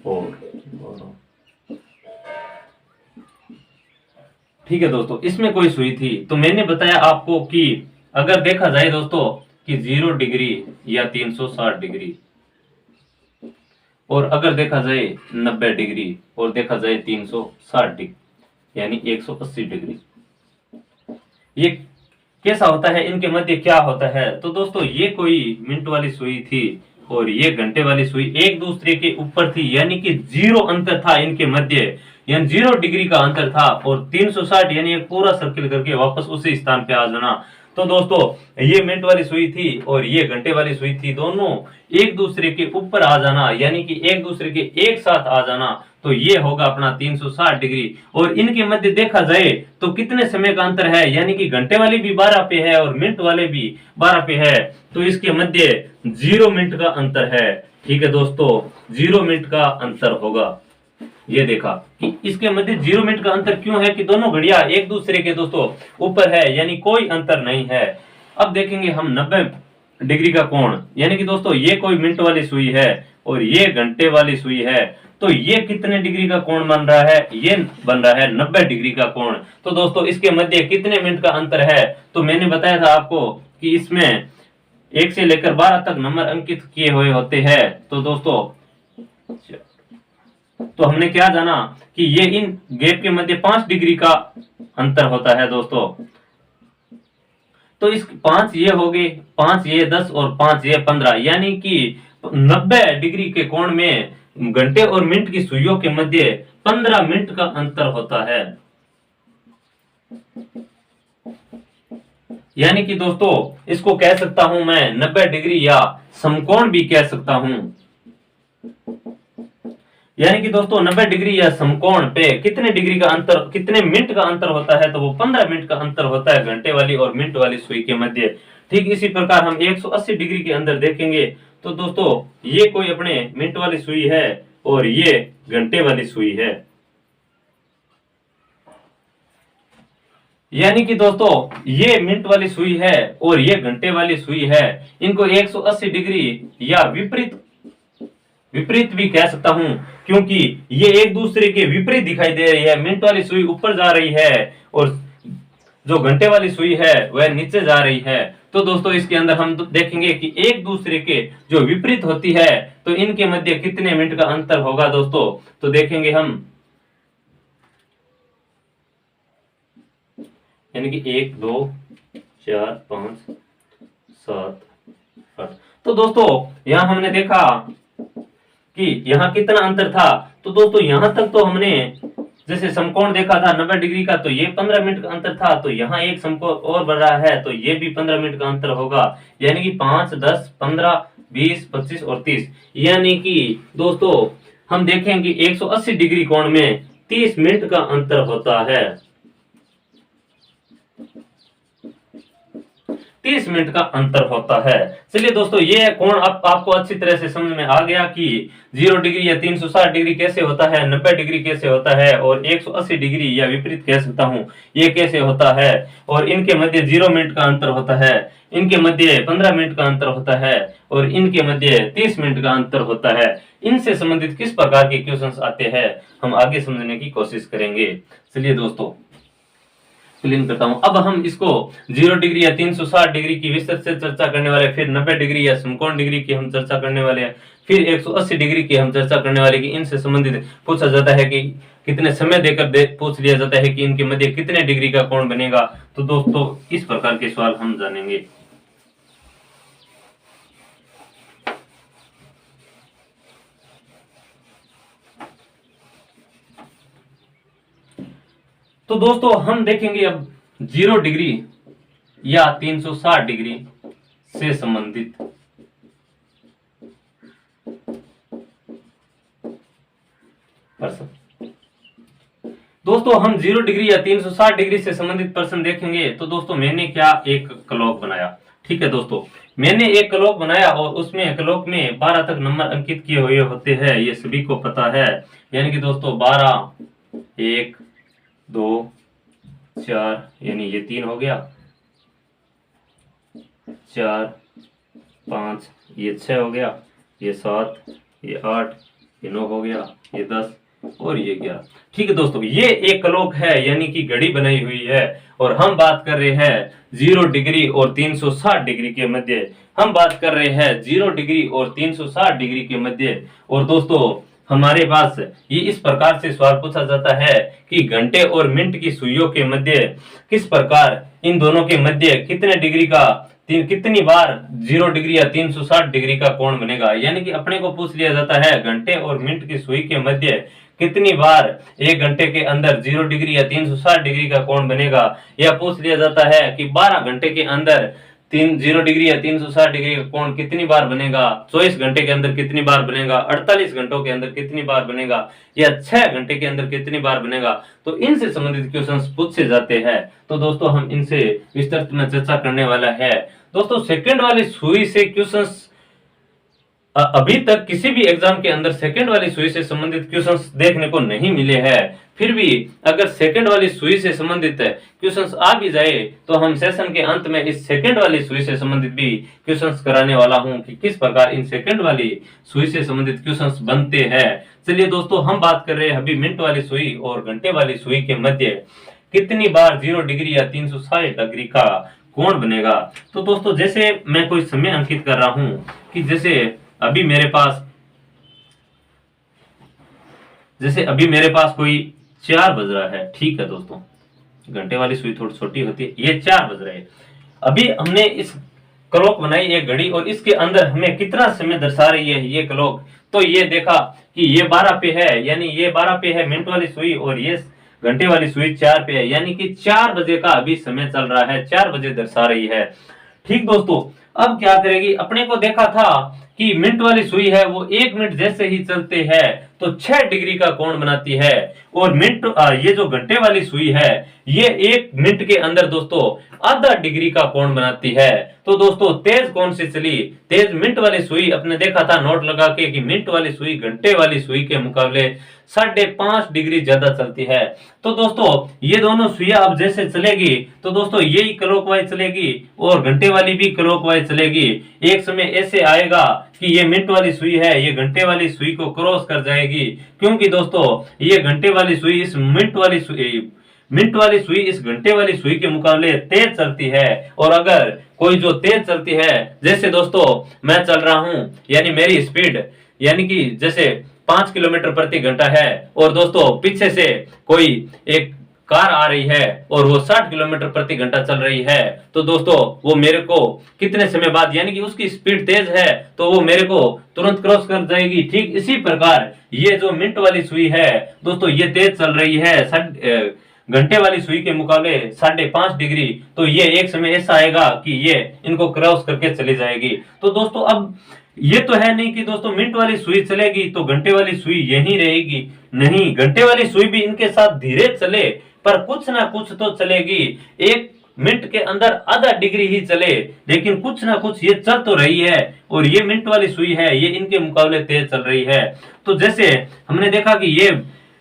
और ठीक है दोस्तों इसमें कोई सुई थी। तो मैंने बताया आपको कि अगर देखा जाए दोस्तों कि 0 डिग्री या 360 डिग्री, और अगर देखा जाए 90 डिग्री, और देखा जाए 360 डिग्री यानी 180 डिग्री, ये कैसा होता है, इनके मध्य क्या होता है? तो दोस्तों ये कोई मिनट वाली सुई थी और ये घंटे वाली सुई एक दूसरे के ऊपर थी, यानी कि 0 अंतर था इनके मध्य, यानी 0 डिग्री का अंतर था, और 360 यानी एक पूरा सर्किल करके वापस उसी स्थान पे आ जाना। तो दोस्तों ये मिनट वाली सुई थी और ये घंटे वाली सुई थी, दोनों एक दूसरे के ऊपर आ जाना, यानी कि एक दूसरे के एक साथ आ जाना, तो ये होगा अपना 360 डिग्री। और इनके मध्य देखा जाए तो कितने समय का अंतर है, यानी कि घंटे वाली भी 12 पे है और मिनट वाले भी 12 पे है, तो इसके मध्य 0 मिनट का अंतर है। ठीक है दोस्तों, 0 मिनट का अंतर होगा। ये देखा कि इसके मध्य 0 मिनट का अंतर क्यों है कि दोनों घड़ियां एक दूसरे के दोस्तों ऊपर है, यानी कोई अंतर नहीं है। अब देखेंगे हम 90 डिग्री का कोण, यानी कि दोस्तों ये कोई मिनट वाली सुई है और ये घंटे वाली सुई है, तो ये कितने डिग्री का कोण बन रहा है? ये बन रहा है 90 डिग्री का कोण। तो दोस्तों इसके मध्य कितने मिनट का अंतर है? तो मैंने बताया था आपको कि इसमें 1 से लेकर 12 तक नंबर अंकित किए हुए होते हैं। तो दोस्तों तो हमने क्या जाना कि ये इन गैप के मध्य 5 डिग्री का अंतर होता है दोस्तों। तो इस 5 ये हो गए, 5 ये 10 और 5 ये 15, यानी कि 90 डिग्री के कोण में घंटे और मिनट की सुइयों के मध्य 15 मिनट का अंतर होता है। यानी कि दोस्तों इसको कह सकता हूं मैं 90 डिग्री या समकोण भी कह सकता हूं। यानी कि दोस्तों 90 डिग्री या समकोण पे कितने डिग्री का अंतर, कितने मिनट का अंतर होता है? तो वो 15 मिनट का अंतर होता है घंटे वाली और मिनट वाली सुई के मध्य। ठीक इसी प्रकार हम 180 डिग्री के अंदर देखेंगे तो दोस्तों ये कोई अपने मिनट वाली सुई है और ये घंटे वाली सुई है। यानी कि दोस्तों ये मिनट वाली सुई है और ये घंटे वाली सुई है, इनको 180 डिग्री या विपरीत भी कह सकता हूं, क्योंकि ये एक दूसरे के विपरीत दिखाई दे रही है। मिनट वाली सुई ऊपर जा रही है और जो घंटे वाली सुई है वह नीचे जा रही है। तो दोस्तों इसके अंदर हम देखेंगे कि एक दूसरे के जो विपरीत होती है तो इनके मध्य कितने मिनट का अंतर होगा दोस्तों। तो देखेंगे हम, यानी कि 1 2 4 5 7 8। तो दोस्तों यहां हमने देखा कि यहाँ कितना अंतर था। तो दोस्तों यहाँ तक तो हमने जैसे समकोण देखा था 90 डिग्री का, तो ये 15 मिनट का अंतर था। तो यहाँ एक समकोण और बढ़ रहा है, तो ये भी 15 मिनट का अंतर होगा, यानी कि 5, 10, 15, 20, 25 और 30। यानी कि दोस्तों हम देखेंगे 180 डिग्री कोण में 30 मिनट का अंतर होता है। 30 मिनट का अंतर होता है। चलिए दोस्तों, ये कोण आपको अच्छी तरह से समझ में आ गया कि 0 डिग्री या 360 डिग्री कैसे होता है, 90 डिग्री कैसे होता है, और 180 डिग्री या विपरीत कह सकता हूं ये कैसे होता है। और इनके मध्य 0 मिनट का अंतर होता है, इनके मध्य 15 मिनट का अंतर होता है, और इनके मध्य 30 मिनट का अंतर होता है। इनसे संबंधित किस प्रकार के क्वेश्चंस आते हैं हम आगे समझने की कोशिश करेंगे। चलिए दोस्तों क्लीन करता हूं। अब हम इसको 0 डिग्री या 360 डिग्री की विस्तृत से चर्चा करने वाले, फिर 90 डिग्री या समकोण डिग्री की हम चर्चा करने वाले हैं, फिर 180 डिग्री की हम चर्चा करने वाले कि इनसे संबंधित पूछा जाता है कि कितने समय देकर पूछ लिया जाता है कि इनके मध्य कितने डिग्री का कोण बनेगा। तो दोस्तों इस प्रकार के सवाल हम जानेंगे। तो दोस्तों हम देखेंगे अब 0 डिग्री या 360 डिग्री से संबंधित प्रश्न। दोस्तों हम 0 डिग्री या 360 डिग्री से संबंधित प्रश्न देखेंगे। तो दोस्तों मैंने क्या एक क्लॉक बनाया, ठीक है दोस्तों, मैंने एक क्लॉक बनाया और उसमें क्लॉक में 12 तक नंबर अंकित किए हुए होते हैं, ये सभी को पता है। यानी कि दोस्तों 12, 1, 2, 4, यानी ये 3 हो गया, 4, 5, ये 6 हो गया, ये 7, ये 8, ये 9 हो गया, ये 10 और ये 11। ठीक है दोस्तों, ये एक क्लॉक है यानी कि घड़ी बनाई हुई है, और हम बात कर रहे हैं 0 डिग्री और 360 डिग्री के मध्य। हम बात कर रहे हैं 0 डिग्री और 360 डिग्री के मध्य। और दोस्तों हमारे पास ये इस प्रकार से सवाल पूछा जाता है कि घंटे और मिनट की सुइयों के मध्य किस प्रकार इन दोनों के मध्य कितने डिग्री का कितनी बार 0 डिग्री या 360 डिग्री का कोण बनेगा। यानी कि अपने को पूछ लिया जाता है घंटे और मिनट की सुई के मध्य कितनी बार 1 घंटे के अंदर 0 डिग्री या 360 डिग्री का कोण बनेगा, या पूछ लिया जाता है कि 12 घंटे के अंदर 0 डिग्री या 360 डिग्री का कोण कितनी बार बनेगा, 24 घंटे के अंदर कितनी बार बनेगा, 48 घंटों के अंदर कितनी बार बनेगा, या 6 घंटे के अंदर कितनी बार बनेगा। तो इनसे संबंधित क्वेश्चंस पूछे जाते हैं। तो दोस्तों हम इनसे विस्तृत में चर्चा करने वाला है। दोस्तों सेकंड वाली सुई से क्वेश्चंस अभी तक किसी भी एग्जाम के अंदर सेकंड वाली सुई से संबंधित क्वेश्चंस देखने को नहीं मिले हैं। फिर भी अगर सेकंड वाली सुई से संबंधित क्वेश्चंस आ भी जाए तो हम सेशन के अंत में इस सेकंड वाली सुई से संबंधित भी क्वेश्चंस कराने वाला हूं कि किस प्रकार इन सेकंड वाली सुई से संबंधित क्वेश्चंस बनते हैं। चलिए दोस्तों हम बात कर रहे हैं अभी मिनट वाली सुई और घंटे वाली सुई के मध्य कितनी बार 0 डिग्री या 360 डिग्री का कोण बनेगा। तो दोस्तों जैसे मैं कोई समय अंकित कर रहा हूं कि जैसे अभी मेरे पास कोई 4 बज रहा है, ठीक है दोस्तों, घंटे वाली सुई थोड़ी छोटी होती है, ये 4 बज रहे हैं। अभी हमने इस क्लॉक बनाई एक घड़ी और इसके अंदर हमें कितना समय दर्शा रही है ये क्लॉक। तो ये देखा कि ये 12 पे है, यानी ये 12 पे है मिनट वाली सुई और ये घंटे वाली सुई 4 पे है, यानी कि 4 बजे का अभी समय चल रहा है, 4 बजे दर्शा रही है। ठीक दोस्तों, अब क्या करेगी, अपने को देखा था कि मिनट वाली सुई है वो 1 मिनट जैसे ही चलते हैं तो 6 डिग्री का कोण बनाती है, और ये जो घंटे वाली सुई है ये 1 मिनट के अंदर दोस्तों आधा डिग्री का कोण बनाती है। तो दोस्तों तेज कौन सी चली, तेज मिनट वाली सुई। अपने देखा था नोट लगा के कि मिनट वाली सुई घंटे वाली सुई के मुकाबले 5.5 डिग्री ज्यादा चलती है। तो दोस्तों ये दोनों सुइयां अब जैसे चलेगी तो दोस्तों यही क्लॉकवाइज चलेगी और घंटे वाली भी क्लॉकवाइज चलेगी। एक समय ऐसे आएगा कि ये मिनट वाली सुई है ये घंटे वाली सुई को क्रॉस कर जाएगी, क्योंकि दोस्तों ये घंटे वाली सुई इस मिनट वाली सुई इस घंटे वाली सुई के मुकाबले तेज चलती है। और अगर कोई जो तेज चलती है, जैसे दोस्तों मैं चल रहा हूं, यानी मेरी स्पीड यानी कि जैसे 5 किलोमीटर प्रति घंटा है, और दोस्तों पीछे से कोई एक कार आ रही है और वो 60 किलोमीटर प्रति घंटा चल रही है, तो दोस्तों वो मेरे को कितने समय बाद, यानी कि उसकी स्पीड तेज है तो वो मेरे को तुरंत क्रॉस कर जाएगी। ठीक इसी प्रकार ये जो मिनट वाली सुई है दोस्तों, ये तेज चल रही है घंटे वाली सुई के मुकाबले 5.5 डिग्री, तो ये एक समय ऐसा आएगा कि ये इनको क्रॉस करके चली जाएगी। तो दोस्तों अब ये तो है नहीं कि दोस्तों मिनट वाली सुई चलेगी तो घंटे वाली सुई यहीं रहेगी, नहीं, घंटे वाली सुई भी इनके साथ धीरे चले पर कुछ ना कुछ तो चलेगी। एक मिनट के अंदर आधा डिग्री ही चले लेकिन कुछ ना कुछ ये चल तो रही है, और ये मिनट वाली सुई है ये इनके मुकाबले तेज चल रही है। तो जैसे हमने देखा कि ये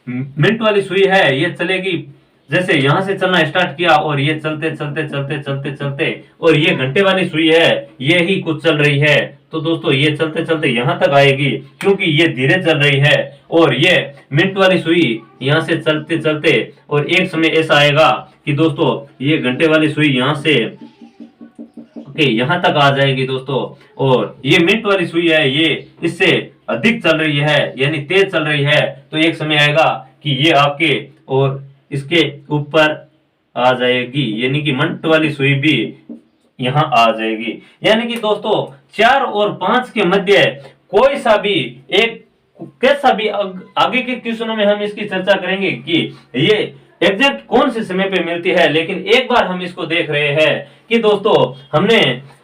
मिनट वाली सुई है ये चलेगी, जैसे यहां से चलना स्टार्ट किया और ये चलते चलते चलते चलते चलते, और ये घंटे वाली सुई है ये ही कुछ चल रही है, तो दोस्तों ये चलते चलते यहां तक आएगी क्योंकि ये धीरे चल रही है। और ये मिनट वाली सुई यहां से चलते चलते और एक समय ऐसा आएगा कि दोस्तों ये घंटे वाली सुई यहां से यहां तक आ जाएगी दोस्तों, और ये मिनट वाली सुई है ये इससे अधिक चल रही है यानी तेज चल रही है, तो एक समय आएगा कि ये आपके और इसके ऊपर आ जाएगी, यानी कि मिनट वाली सुई भी यहां आ जाएगी। यानी कि दोस्तों 4 और 5 के मध्य कोई सा भी एक कैसा भी आगे के क्वेश्चनों में हम इसकी चर्चा करेंगे कि ये एग्जैक्ट कौन से समय पे मिलती है, लेकिन एक बार हम इसको देख रहे हैं कि दोस्तों हमने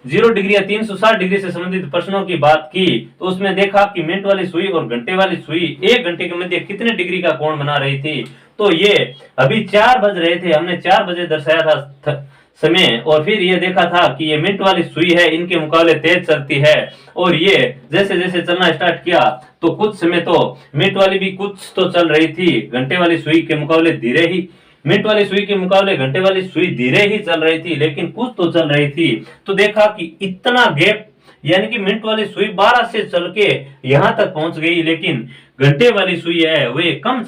0 डिग्री या 360 डिग्री से संबंधित प्रश्नों की बात की, तो उसमें देखा कि मिनट वाली सुई और घंटे वाली सुई 1 घंटे के मध्य कितने डिग्री का कोण बना रही थी। तो ये अभी 4 बज रहे थे, हमने 4 बजे दर्शाया था समय, और फिर ये देखा था कि ये मिनट वाली सुई है इनके मुकाबले तेज चलती है, और ये जैसे जैसे चलना स्टार्ट किया तो कुछ समय तो मिनट वाली भी कुछ तो चल रही थी, घंटे वाली सुई के मुकाबले धीरे ही, मिनट वाली सुई के मुकाबले घंटे वाली सुई धीरे ही चल रही थी लेकिन कुछ तो चल रही थी। तो देखा कि इतना गैप, यानी कि मिनट वाली सुई 12 से चल के यहां तक पहुंच गई, लेकिन घंटे वाली सुई है वे कम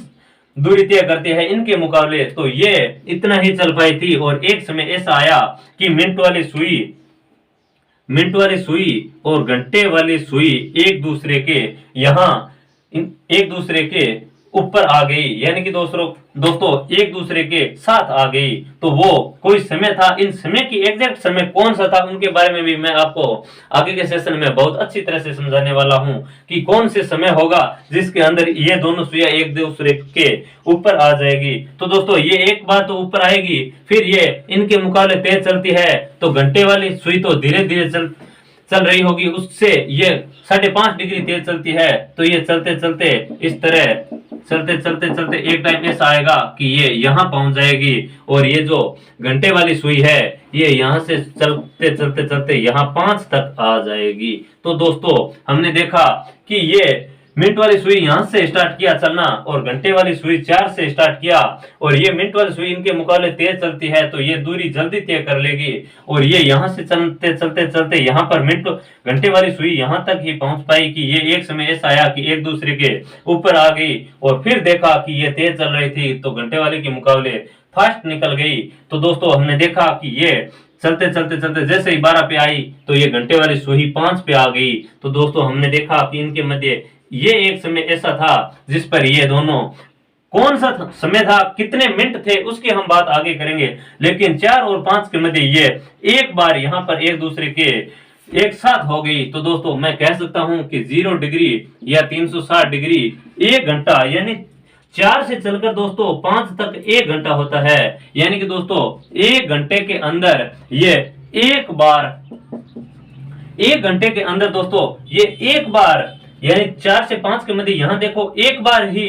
दूरी तय करती है इनके मुकाबले, तो ये इतना ही चल पाई थी। और एक समय ऐसा आया कि मिनट वाली सुई और घंटे वाली सुई एक दूसरे के ऊपर आ गई, यानी कि दोस्तों एक दूसरे के साथ आ गई। तो वो कोई समय था, इन समय की एग्जैक्ट समय कौन सा था उनके बारे में भी मैं आपको आगे के सेशन में बहुत अच्छी तरह से समझाने वाला हूं कि कौन से समय होगा जिसके अंदर ये दोनों सुइयां एक दूसरे के ऊपर आ जाएगी। तो दोस्तों ये एक बार तो ऊपर आएगी, फिर ये इनके मुकाबले तेज चलती है, तो घंटे वाली सुई तो धीरे धीरे चल रही होगी, उससे ये 5.5 डिग्री तेज चलती है। तो ये चलते चलते इस तरह चलते चलते चलते एक टाइम ऐसा आएगा कि ये यहाँ पहुंच जाएगी, और ये जो घंटे वाली सुई है ये यहाँ से चलते चलते चलते यहाँ 5 तक आ जाएगी। तो दोस्तों हमने देखा कि ये मिनट वाली सुई यहाँ से स्टार्ट किया चलना और घंटे वाली सुई 4 से स्टार्ट किया, और ये मिनट वाली सुई इनके मुकाबले तेज चलती है तो ये दूरी जल्दी तय कर लेगी, और ये यहाँ से चलते चलते चलते यहाँ पर घंटे वाली सुई यहाँ तक ही पहुंच पाई कि ये एक समय ऐसा आया कि एक दूसरे के ऊपर आ गई, और फिर देखा कि ये तेज चल रही थी तो घंटे वाली के मुकाबले फास्ट निकल गई। तो दोस्तों हमने देखा कि ये चलते चलते चलते जैसे ही 12 पे आई तो ये घंटे वाली सुई 5 पे आ गई। तो दोस्तों हमने देखा कि इनके मध्य ये एक समय ऐसा था जिस पर ये दोनों, कौन सा समय था, कितने मिनट थे, उसकी हम बात आगे करेंगे, लेकिन 4 और 5 के मध्य ये एक बार यहाँ पर एक दूसरे के एक साथ हो गई। तो दोस्तों मैं कह सकता हूं कि 0 डिग्री या 360 डिग्री 1 घंटा, यानी 4 से चलकर दोस्तों 5 तक 1 घंटा होता है, यानी कि दोस्तों 1 घंटे के अंदर ये एक बार, 1 घंटे के अंदर दोस्तों ये एक बार, यानी 4 से 5 के मध्य यहाँ देखो एक बार ही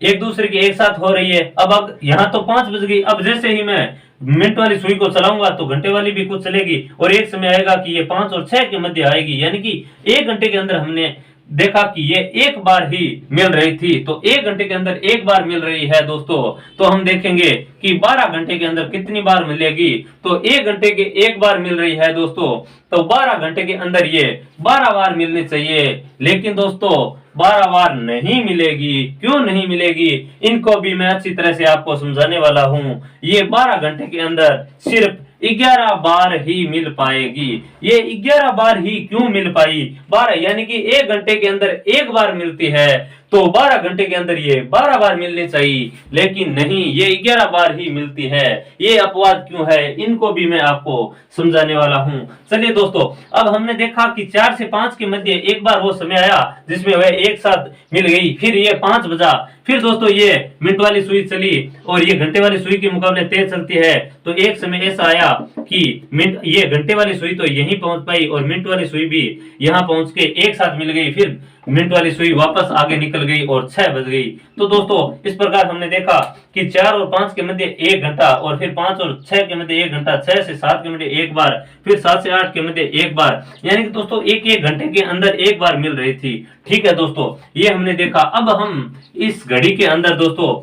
एक दूसरे के एक साथ हो रही है। अब यहाँ तो 5 बज गई, अब जैसे ही मैं मिनट वाली सुई को चलाऊंगा तो घंटे वाली भी कुछ चलेगी, और एक समय आएगा कि ये 5 और 6 के मध्य आएगी, यानी कि 1 घंटे के अंदर हमने देखा कि ये एक बार ही मिल रही थी। तो 1 घंटे के अंदर एक बार मिल रही है दोस्तों, तो हम देखेंगे कि 12 घंटे के अंदर कितनी बार मिलेगी। तो 1 घंटे के एक बार मिल रही है दोस्तों, तो 12 घंटे के अंदर ये 12 बार मिलनी चाहिए, लेकिन दोस्तों 12 बार नहीं मिलेगी। क्यों नहीं मिलेगी, इनको भी मैं अच्छी तरह से आपको समझाने वाला हूं। ये 12 घंटे के अंदर सिर्फ 11 बार ही मिल पाएगी। ये 11 बार ही क्यों मिल पाई, 12 यानी कि 1 घंटे के अंदर एक बार मिलती है, तो 12 घंटे के अंदर ये 12 बार मिलनी चाहिए, लेकिन नहीं, ये 11 बार ही मिलती है। ये अपवाद क्यों है, इनको भी मैं आपको समझाने वाला हूं। चलिए दोस्तों, अब हमने देखा कि 4 से 5 के मध्य एक बार वो समय आया जिसमें वह एक साथ मिल गई, फिर ये 5 बजा, फिर दोस्तों ये मिनट वाली सुई चली और ये घंटे वाली सुई के मुकाबले तेज चलती है। तो एक समय ऐसा आया कि मिनट, ये घंटे वाली सुई तो यहीं पहुंच पाई और मिनट वाली सुई भी यहां पहुंच के एक साथ मिल गई, फिर मिनट वाली सुई वापस आगे निकल गई और 6 बज गई। तो दोस्तों इस प्रकार हमने देखा कि 4 और 5 के मध्य 1 घंटा, और फिर 5 और 6 के मध्य 1 घंटा, 6 से 7 के मध्य 1 बार, फिर 7 से 8 के मध्य 1 बार, यानी कि दोस्तों एक घंटे के अंदर 1 बार मिल रही थी। ठीक है दोस्तों, ये हमने देखा। अब हम इस घड़ी के अंदर दोस्तों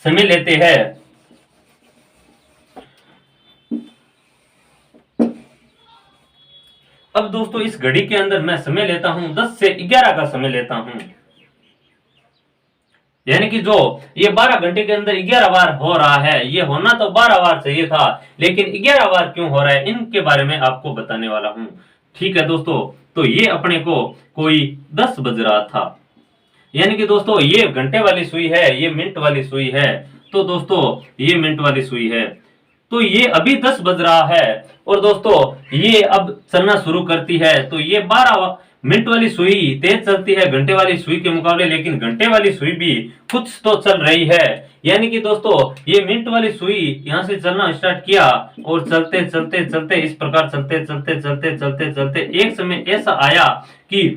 समय लेते हैं। अब दोस्तों इस घड़ी के अंदर मैं समय लेता हूं 10 से 11 का समय लेता हूं, यानी कि जो ये 12 घंटे के अंदर 11 बार हो रहा है, ये होना तो 12 बार चाहिए था, लेकिन 11 बार क्यों हो रहा है इनके बारे में आपको बताने वाला हूं। ठीक है दोस्तों, तो ये अपने को कोई 10 बज रहा था, यानी कि दोस्तों ये घंटे वाली सुई है, ये मिनट वाली सुई है, तो दोस्तों ये मिनट वाली सुई है, तो ये अभी 10 बज रहा है और दोस्तों ये अब चलना शुरू करती है। तो ये 12 मिनट वाली सुई तेज चलती है घंटे वाली सुई के मुकाबले, लेकिन घंटे वाली सुई भी कुछ तो चल रही है, यानी कि दोस्तों ये मिनट वाली सुई यहां से चलना स्टार्ट किया और चलते चलते चलते इस प्रकार चलते चलते चलते चलते चलते एक समय ऐसा आया कि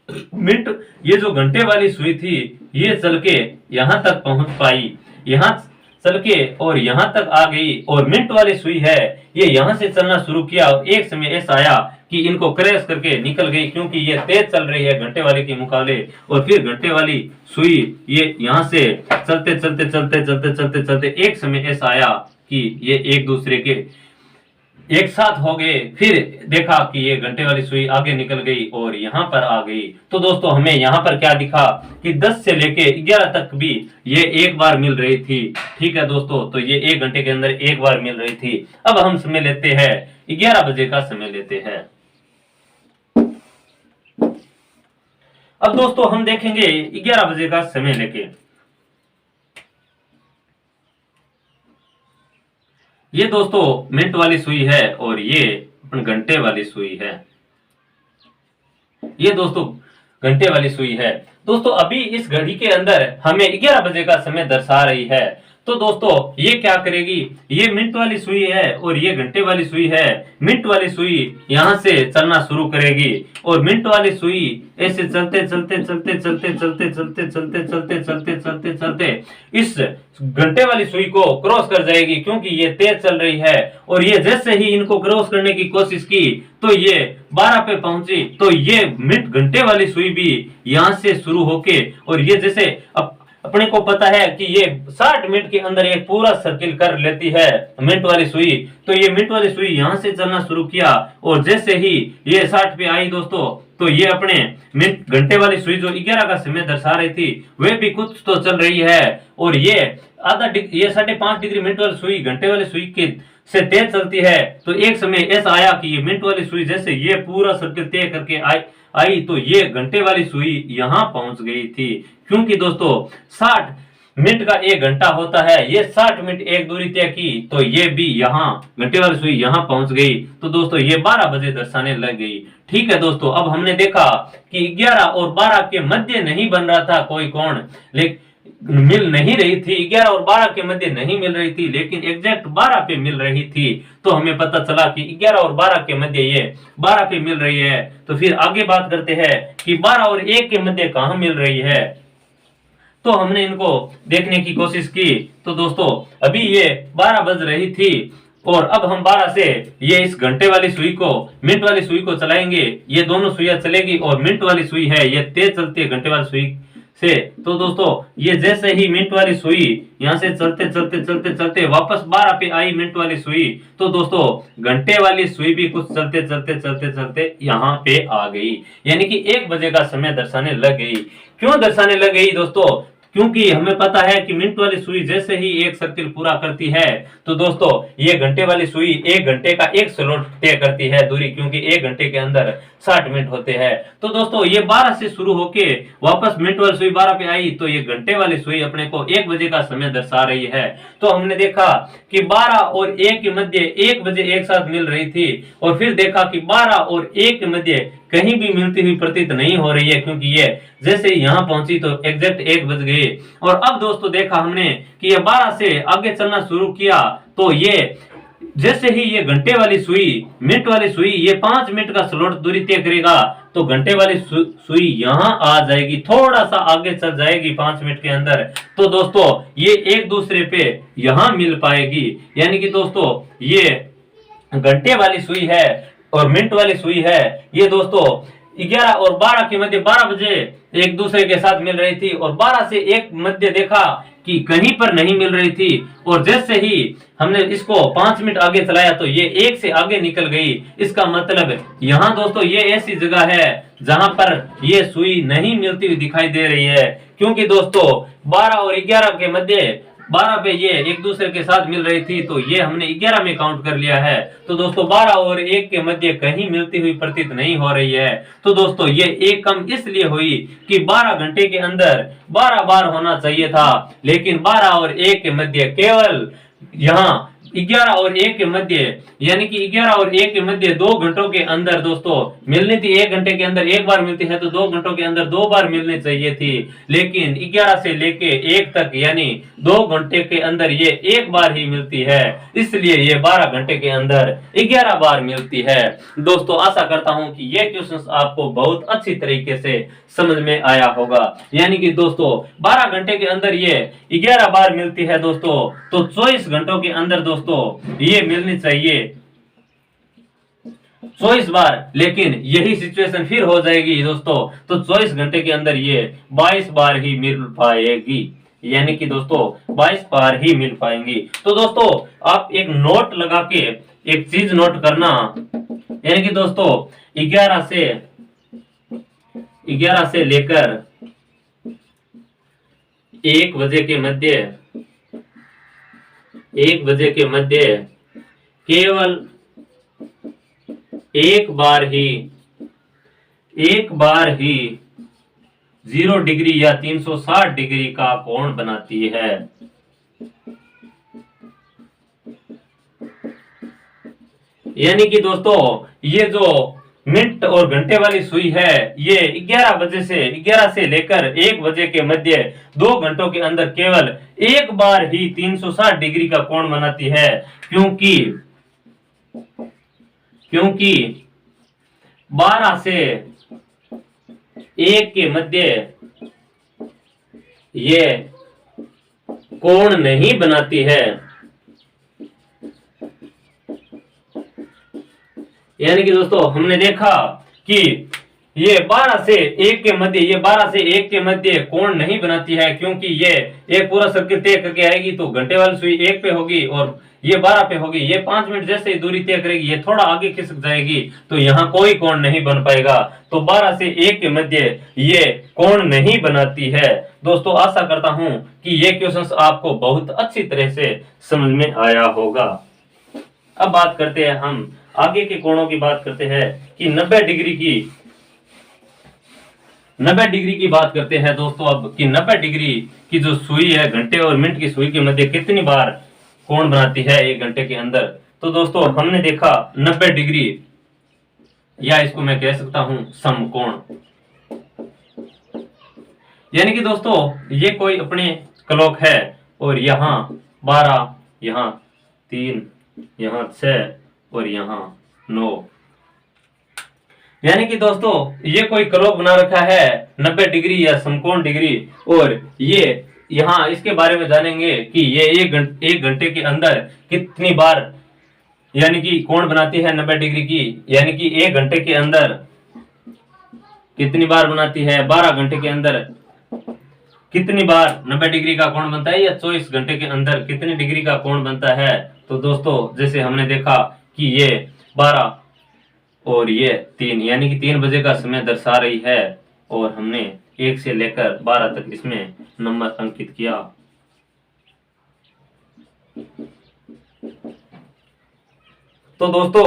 मिनट, ये जो घंटे वाली सुई थी ये चल के यहां तक पहुंच पाई, यहां चल के और यहां तक आ गई, और मिनट वाली सुई है ये यहां से चलना शुरू किया और एक समय ऐसा आया कि इनको क्रैश करके निकल गई, क्योंकि ये तेज चल रही है घंटे वाली के मुकाबले। और फिर घंटे वाली सुई ये यहां से चलते चलते चलते चलते चलते चलते एक समय ऐसा आया कि ये एक दूसरे के एक साथ हो गए, फिर देखा कि ये घंटे वाली सुई आगे निकल गई और यहाँ पर आ गई। तो दोस्तों हमें यहाँ पर क्या दिखा कि 10 से लेके 11 तक भी ये एक बार मिल रही थी। ठीक है दोस्तों, तो ये 1 घंटे के अंदर एक बार मिल रही थी। अब हम समय लेते हैं 11 बजे का समय लेते हैं। अब दोस्तों हम देखेंगे 11 बजे का समय लेके, ये दोस्तों मिनट वाली सुई है और ये घंटे वाली सुई है, ये दोस्तों घंटे वाली सुई है। दोस्तों अभी इस घड़ी के अंदर हमें 11 बजे का समय दर्शा रही है। तो दोस्तों ये क्या करेगी, ये मिनट वाली सुई है और ये घंटे वाली सुई है। मिनट वाली सुई यहां से चलना शुरू करेगी और मिनट वाली सुई ऐसे चलते चलते चलते चलते चलते चलते चलते चलते चलते चलते चलते इस घंटे वाली सुई को क्रॉस कर जाएगी, क्योंकि ये तेज चल रही है। और ये जैसे ही इनको क्रॉस करने की कोशिश की तो ये 12 पे पहुंची, तो ये मिनट घंटे वाली सुई भी यहां से शुरू होके, और ये जैसे अपने को पता है कि ये 60 मिनट के अंदर एक पूरा सर्किल कर लेती है मिनट वाली सुई, तो ये मिनट वाली सुई यहां से चलना शुरू किया और जैसे ही ये 60 पे आई दोस्तों, तो ये अपने मिनट घंटे वाली सुई जो 11 का समय दर्शा रही थी वे भी कुछ तो चल रही है, और ये ये 5.5 डिग्री मिनट वाली सुई घंटे वाली सुई के से तेज चलती है। तो एक समय ऐसा आया कि ये मिनट वाली सुई जैसे ये पूरा सर्किल तय करके आई तो ये घंटे वाली सुई यहां पहुंच गई थी, क्योंकि दोस्तों 60 मिनट का 1 घंटा होता है, ये 60 मिनट एक दूरी तय की, तो ये भी यहाँ घंटे वाली सुई यहाँ पहुंच गई। तो दोस्तों ये 12 बजे दर्शाने लग गई। ठीक है दोस्तों, अब हमने देखा कि 11 और 12 के मध्य नहीं बन रहा था कोई कोण, लेकिन मिल नहीं रही थी, 11 और 12 के मध्य नहीं मिल रही थी, लेकिन एग्जैक्ट 12 पे मिल रही थी। तो हमें पता चला कि 11 और 12 के मध्य ये 12 पे मिल रही है। तो फिर आगे बात करते हैं कि 12 और 1 के मध्य कहां मिल रही है। तो हमने इनको देखने की कोशिश की। तो दोस्तों अभी ये 12 बज रही थी और अब हम 12 से ये इस घंटे वाली सुई को मिनट वाली सुई को चलाएंगे, ये दोनों सुइयां चलेगी और मिनट वाली सुई है ये तेज चलती है घंटे वाली सुई से। तो दोस्तों ये जैसे ही मिनट वाली सुई यहाँ से चलते चलते चलते चलते वापस 12 पे आई मिनट वाली सुई, तो दोस्तों घंटे वाली सुई भी कुछ चलते चलते चलते चलते यहाँ पे आ गई, यानी कि 1 बजे का समय दर्शाने लग गई। क्यों दर्शाने लग गई दोस्तों, क्योंकि हमें पता है कि मिनट वाली सुई जैसे ही एक सर्किल पूरा करती है तो दोस्तों ये घंटे वाली सुई 1 घंटे का एक स्लॉट तय करती है दूरी, क्योंकि 1 घंटे के अंदर 60 मिनट होते हैं। तो दोस्तों ये 12 से शुरू होके वापस मिनट वाली सुई 12 पे आई, तो ये घंटे वाली सुई अपने को 1 बजे का समय दर्शा रही है। तो हमने देखा कि 12 और 1 के मध्य 1 बजे एक साथ मिल रही थी, और फिर देखा कि 12 और 1 के मध्य कहीं भी मिलती हुई प्रतीत नहीं हो रही है, क्योंकि ये जैसे ही यहाँ पहुंची तो एग्जैक्ट 1 बज गए। और अब दोस्तों देखा हमने कि ये 12 से आगे चलना शुरू किया, तो ये जैसे ही ये घंटे वाली सुई मिनट वाली सुई ये 5 मिनट का स्लॉट दूरी तय करेगा, तो घंटे वाली सुई यहाँ आ जाएगी, थोड़ा सा आगे चल जाएगी 5 मिनट के अंदर। तो दोस्तों ये एक दूसरे पे यहाँ मिल पाएगी, यानी कि दोस्तों ये घंटे वाली सुई है और मिनट वाली सुई है, ये दोस्तों 11 और 12 के मध्य 12 बजे एक दूसरे के साथ मिल रही थी, और 12 से 1 मध्य देखा कि कहीं पर नहीं मिल रही थी, और जैसे ही हमने इसको 5 मिनट आगे चलाया तो ये 1 से आगे निकल गई। इसका मतलब यहाँ दोस्तों ये ऐसी जगह है जहां पर ये सुई नहीं मिलती हुई दिखाई दे रही है, क्योंकि दोस्तों 12 और 11 के मध्य 12 पे ये एक दूसरे के साथ मिल रही थी, तो ये हमने 11 में काउंट कर लिया है। तो दोस्तों 12 और 1 के मध्य कहीं मिलती हुई प्रतीत नहीं हो रही है। तो दोस्तों ये एक कम इसलिए हुई कि 12 घंटे के अंदर 12 बार होना चाहिए था, लेकिन 12 और 1 के मध्य केवल यहाँ 11 और 1 के मध्य, यानी कि 11 और 1 के मध्य 2 घंटों के अंदर दोस्तों मिलनी थी। 1 घंटे के अंदर 1 बार मिलती है, तो 2 घंटों के अंदर 2 बार मिलनी चाहिए थी, लेकिन 11 से लेके 1 तक यानी 2 घंटे के अंदर ये 1 बार ही मिलती है, इसलिए ये 12 घंटे के अंदर 11 बार मिलती है। दोस्तों आशा करता हूं कि ये क्वेश्चन आपको बहुत अच्छी तरीके से समझ में आया होगा। यानी कि दोस्तों 12 घंटे के अंदर ये 11 बार मिलती है दोस्तों, तो 24 घंटों के अंदर दोस्तों ये मिलनी चाहिए 24 बार, लेकिन यही सिचुएशन फिर हो जाएगी दोस्तों, तो 24 घंटे के अंदर ये 22 बार ही मिल पाएगी, यानी कि दोस्तों 22 बार ही मिल पाएंगी। तो दोस्तों आप एक नोट लगा के एक चीज नोट करना, यानी कि दोस्तों 11 से लेकर 1 बजे के मध्य केवल एक बार ही 0 डिग्री या 360 डिग्री का कोण बनाती है। यानी कि दोस्तों ये जो मिनट और घंटे वाली सुई है ये 11 से लेकर 1 बजे के मध्य 2 घंटों के अंदर केवल एक बार ही 360 डिग्री का कोण बनाती है, क्योंकि 12 से 1 के मध्य ये कोण नहीं बनाती है। यानी कि दोस्तों हमने देखा कि ये 12 से 1 के मध्य कोण नहीं बनाती है, क्योंकि ये एक पूरा सर्किल तय करके आएगी, तो घंटे वाली सुई 1 पे होगी और ये 12 पे होगी। ये 5 मिनट जैसे ही दूरी तय करेगी ये थोड़ा आगे खिसक जाएगी, तो यहाँ कोई कोण नहीं बन पाएगा। तो 12 से 1 के मध्य ये कोण नहीं बनाती है। दोस्तों आशा करता हूं कि ये क्वेश्चन आपको बहुत अच्छी तरह से समझ में आया होगा। अब बात करते हैं हम आगे के कोणों की बात करते हैं कि 90 डिग्री की बात करते हैं दोस्तों अब कि 90 डिग्री की जो सुई है घंटे और मिनट की सुई के मध्य कितनी बार कोण बनाती है 1 घंटे के अंदर। तो दोस्तों हमने देखा 90 डिग्री, या इसको मैं कह सकता हूं समकोण। यानी कि दोस्तों ये कोई अपने क्लॉक है और यहाँ 12, यहाँ 3, यहाँ 6 और यहाँ 9। यानी कि दोस्तों ये कोई क्लॉक बना रखा है 90 डिग्री या समकोण डिग्री, और ये यहाँ इसके बारे में जानेंगे कि ये 1 घंटे के अंदर कितनी बार यानी कि कोण बनाती है 90 डिग्री की, यानी कि 1 घंटे के अंदर कितनी बार बनाती है, 12 घंटे के अंदर कितनी बार 90 डिग्री का कोण बनता है, या 24 घंटे के अंदर कितनी डिग्री का कोण बनता है। तो दोस्तों जैसे हमने देखा कि ये 12 और ये 3, यानी कि 3 बजे का समय दर्शा रही है, और हमने 1 से लेकर 12 तक इसमें नंबर अंकित किया। तो दोस्तों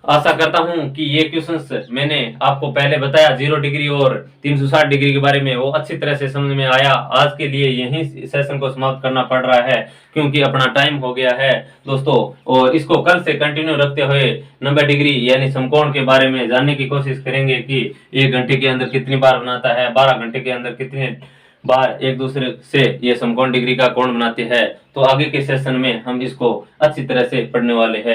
आशा करता हूं कि ये क्वेश्चंस मैंने आपको पहले बताया 0 डिग्री और 360 डिग्री के बारे में, वो अच्छी तरह से समझ में आया। आज के लिए यहीं सेशन को समाप्त करना पड़ रहा है क्योंकि अपना टाइम हो गया है दोस्तों, और इसको कल से कंटिन्यू रखते हुए 90 डिग्री यानी समकोण के बारे में जानने की कोशिश करेंगे कि 1 घंटे के अंदर कितनी बार बनाता है, 12 घंटे के अंदर कितने बार एक दूसरे से ये समकोण डिग्री का कोण बनाते हैं। तो आगे के सेशन में हम इसको अच्छी तरह से पढ़ने वाले हैं।